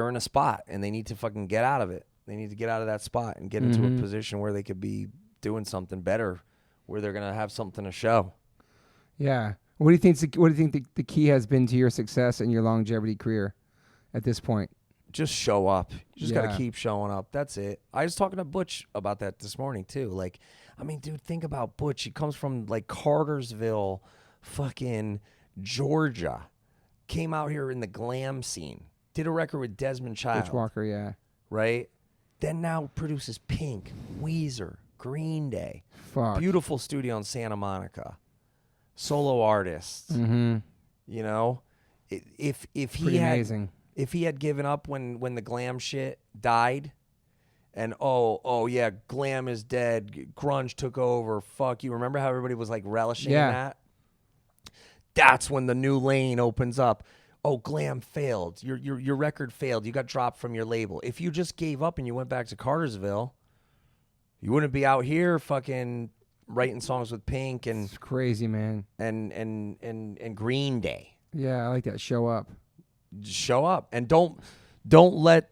in a spot and they need to fucking get out of it. They need to get out of that spot and get into a position where they could be doing something better, where they're going to have something to show. Yeah. What do you think the key has been to your success and your longevity career at this point? Just show up. You just got Yeah. to keep showing up. That's it. I was talking to Butch about that this morning too. Like, I mean, dude, think about Butch. He comes from like Cartersville, fucking Georgia. Came out here in the glam scene. Did a record with Desmond Child. Butch Walker, yeah. Right? Then now produces Pink, Weezer, Green Day. Fuck. Beautiful studio in Santa Monica. Solo artists. Mm-hmm. You know? If he Pretty had amazing. if he had given up when the glam shit died, and oh yeah, glam is dead, grunge took over, fuck you. Remember how everybody was like relishing in that? That's when the new lane opens up. Oh, glam failed. Your record failed. You got dropped from your label. If you just gave up and you went back to Cartersville, you wouldn't be out here fucking writing songs with Pink and It's crazy, man. and Green Day. Yeah, I like that. Show up. Just show up and don't let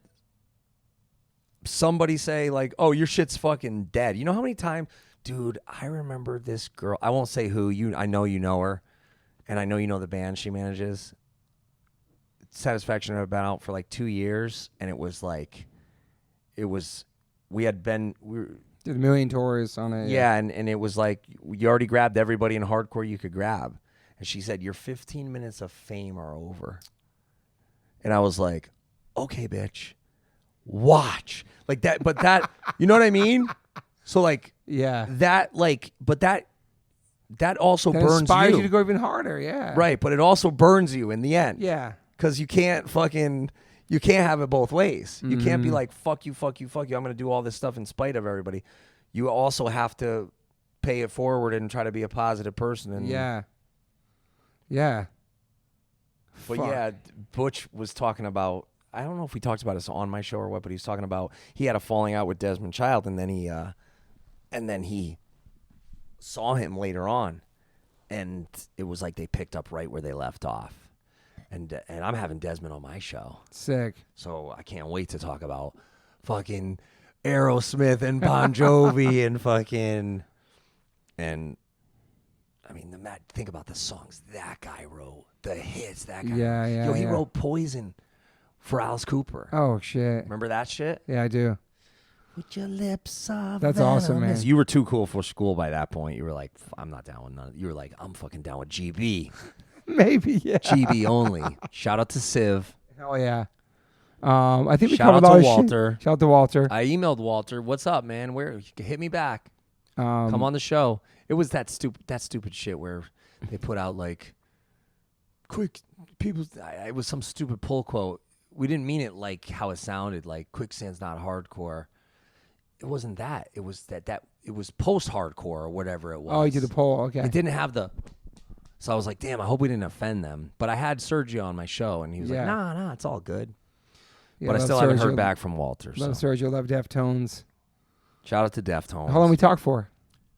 somebody say like, oh, your shit's fucking dead. You know how many times, dude, I remember this girl, I won't say who, I know you know her, and I know you know the band she manages. Satisfaction had been out for like 2 years, and it was we Did a million tours on it. yeah, and it was like you already grabbed everybody in hardcore you could grab. And she said, your 15 minutes of fame are over. And I was like, okay, bitch, watch. Like that, but that, you know what I mean? So like, Yeah. that like, but that also That burns inspires you. you to go even harder, yeah. Right, but it also burns you in the end. Yeah. Because you can't have it both ways. You can't be like, fuck you, fuck you, fuck you. I'm going to do all this stuff in spite of everybody. You also have to pay it forward and try to be a positive person. And Yeah. Yeah. But Fuck. yeah, Butch was talking about, I don't know if we talked about this on my show or what, but he was talking about he had a falling out with Desmond Child, and then he saw him later on, and it was like they picked up right where they left off. And I'm having Desmond on my show, Sick. so I can't wait to talk about fucking Aerosmith and Bon Jovi and fucking and. I mean, think about the songs that guy wrote, the hits that guy Yeah, wrote. yeah, Yo, he yeah. wrote Poison for Alice Cooper. Oh, shit. Remember that shit? Yeah, I do. With your lips of That's awesome, venomous. man. You were too cool for school by that point. You were like, I'm not down with none. You were like, I'm fucking down with GB. Maybe, yeah. GB only. Shout out to Civ. Hell yeah. I think we Shout covered out a lot to of shit. Walter. Shout out to Walter. I emailed Walter. What's up, man? Where? Hit me back. Come Come on the show. It was that stupid shit where they put out like, quick, people, it was some stupid pull quote. We didn't mean it like how it sounded, like quicksand's not hardcore. It wasn't that. It was that it was post-hardcore or whatever it was. Oh, you did the poll. Okay. It didn't have the, so I was like, damn, I hope we didn't offend them. But I had Sergio on my show, and he was like, nah, it's all good. Yeah, But I love still haven't Sergio. heard back from Walter. So. Love Sergio. Love Deftones. Shout out to Deftones. How long we talk for?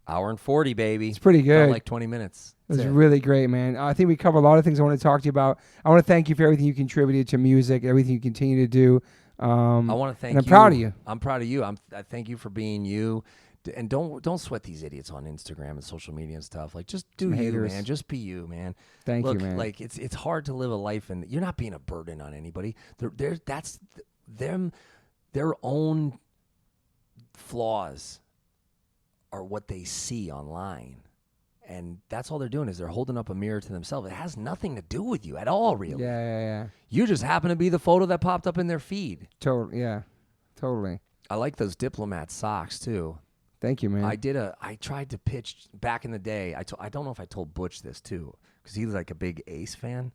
Hour and 40, baby. It's pretty good. Felt like 20 minutes. It was That's it. really great, man. I think we covered a lot of things I want to talk to you about. I want to thank you for everything you contributed to music, everything you continue to do. I want to thank you. I'm proud of you. I'm proud of you. I thank you for being you. And don't sweat these idiots on Instagram and social media and stuff. Like, just do Some you, haters. man. Just be you, man. Thank Look, you, man. like it's hard to live a life, and you're not being a burden on anybody. That's them. Their own flaws are what they see online. And that's all they're doing is they're holding up a mirror to themselves. It has nothing to do with you at all, really. Yeah. You just happen to be the photo that popped up in their feed. Totally. I like those Diplomat socks, too. Thank you, man. I tried to pitch back in the day. I don't know if I told Butch this, too, because he was like a big Ace fan.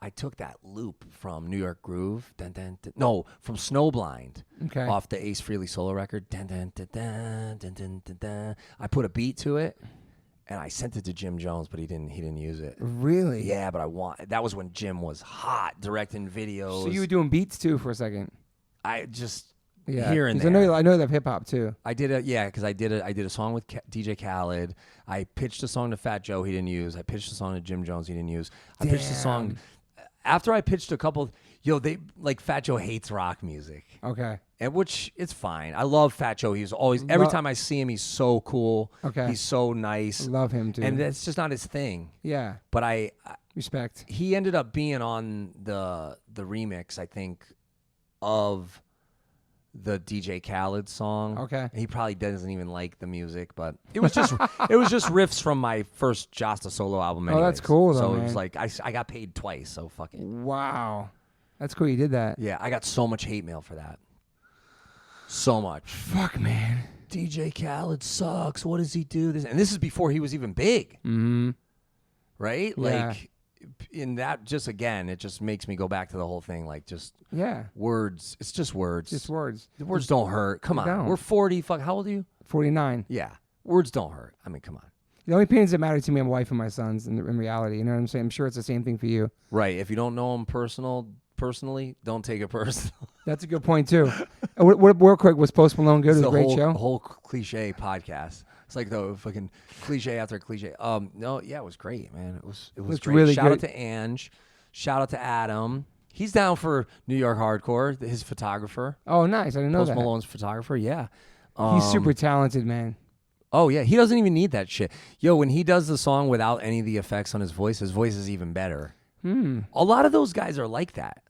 I took that loop from New York Groove, from Snowblind, Okay. off the Ace Frehley solo record. Dun, dun, dun, dun, dun, dun, dun, dun. I put a beat to it, and I sent it to Jim Jones, but he didn't use it. Really? Yeah, but that was when Jim was hot, directing videos. So you were doing beats too for a second. I just Yeah. here and 'Cause there. I know you love hip hop too. I did because I did a song with DJ Khaled. I pitched a song to Fat Joe, he didn't use. I pitched a song to Jim Jones, he didn't use. I pitched a song after I pitched a couple. Yo, they like Fat Joe hates rock music. Okay. And which it's fine. I love Fat Joe. He's always every time I see him, he's so cool. Okay. He's so nice. Love him too. And that's just not his thing. Yeah. But I respect. He ended up being on the remix, I think, of the DJ Khaled song. Okay. He probably doesn't even like the music, but it was just riffs from my first Jasta solo album. Anyways. Oh, that's cool though, So man. it was like I got paid twice. So fuck it. Wow. That's cool you did that. Yeah, I got so much hate mail for that. So much. Fuck, man. DJ Khaled sucks. What does he do? And this is before he was even big. Mm-hmm. Right? Yeah. Like, in that, just again, it just makes me go back to the whole thing. Like, just words. It's just words. Just words. The words don't hurt. Come on. Don't. We're 40. Fuck, how old are you? 49. Yeah. Words don't hurt. I mean, come on. The only opinions that matter to me are my wife and my sons in reality. You know what I'm saying? I'm sure it's the same thing for you. Right. If you don't know them personally, don't take it personal. That's a good point, too. Real quick, was Post Malone good? It was a great show? The whole cliche podcast. It's like the fucking cliche after cliche. No, yeah, it was great, man. It was great. Really Shout good. out to Ange. Shout out to Adam. He's down for New York Hardcore, his photographer. Oh, nice. I didn't know Post that. Malone's photographer, yeah. He's super talented, man. Oh, yeah. He doesn't even need that shit. Yo, when he does the song without any of the effects on his voice is even better. A lot of those guys are like that.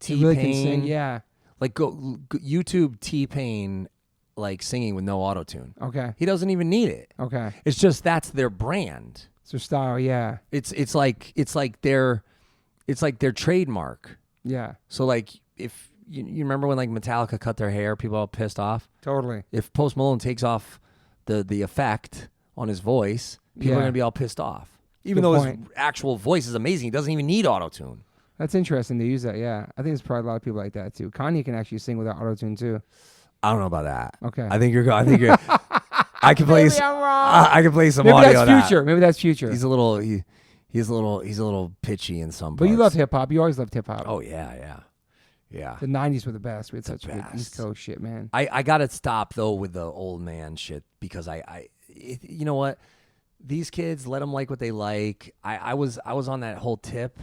He really can T-Pain. sing, yeah. Like, go YouTube T-Pain, like, singing with no auto-tune. Okay. He doesn't even need it. Okay. It's just that's their brand. It's their style, yeah. It's like their trademark. Yeah. So like if you remember when like Metallica cut their hair, people all pissed off. Totally. If Post Malone takes off the effect on his voice, people are gonna be all pissed off. Even though his actual voice is amazing, he doesn't even need auto-tune. That's interesting to use that, yeah. I think there's probably a lot of people like that too. Kanye can actually sing without auto-tune too. I don't know about that. Okay. I think you're I can play Maybe I'm wrong. I can play some Maybe audio. That's future. Maybe that's future. He's a little pitchy in some parts. But you love hip hop. You always loved hip hop. Oh yeah. The 90s were the best. We had such good best. East Coast shit, man. I gotta stop though with the old man shit because you know what? These kids, let them like what they like. I was on that whole tip,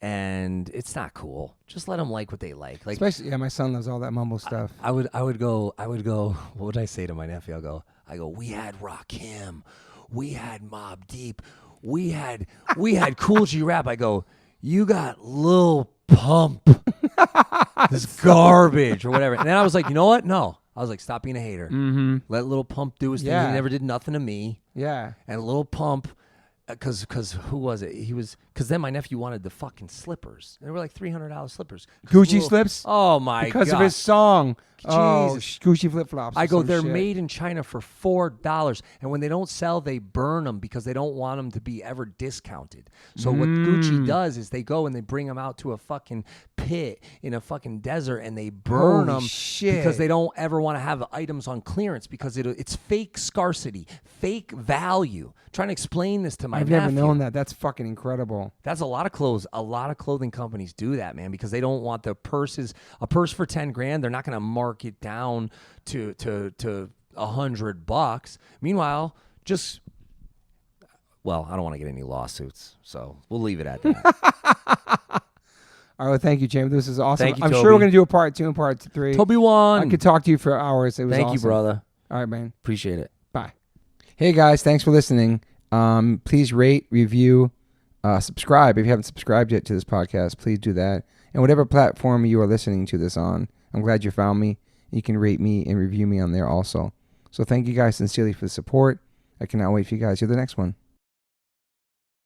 and it's not cool. Just let them like what they like. Like, especially, my son loves all that mumble stuff. I would go. What would I say to my nephew? I go. We had Rakim, we had Mobb Deep, we had Cool G Rap. I go. You got Lil Pump. This garbage or whatever. And then I was like, you know what? No. I was like, stop being a hater. Mm-hmm. Let Lil Pump do his thing. Yeah. He never did nothing to me. Yeah. And Lil Pump, because who was it? Because then my nephew wanted the fucking slippers. They were like $300 slippers. Gucci slips? Oh my god! Because of his song. Jesus. Oh, Gucci flip flops. I go, they're made in China for $4, and when they don't sell, they burn them because they don't want them to be ever discounted. So what Gucci does is they go and they bring them out to a fucking pit in a fucking desert, and they burn them because they don't ever want to have items on clearance because it's fake scarcity, fake value. I'm trying to explain this to my nephew. I've never known that. That's fucking incredible. That's a lot of clothes. A lot of clothing companies do that, man, because they don't want a purse for $10,000. They're not going to mark it down to $100. Meanwhile, I don't want to get any lawsuits, so we'll leave it at that. All right, thank you, Jamey. This is awesome. Thank you, I'm Toby. sure we're going to do a part 2 and part 3. Toby won. I could talk to you for hours. It was Thank awesome. you, brother. All right, man. Appreciate it. Bye. Hey, guys. Thanks for listening. Please rate, review, subscribe. If you haven't subscribed yet to this podcast, please do that. And whatever platform you are listening to this on, I'm glad you found me. You can rate me and review me on there also. So thank you guys sincerely for the support. I cannot wait for you guys to hear the next one.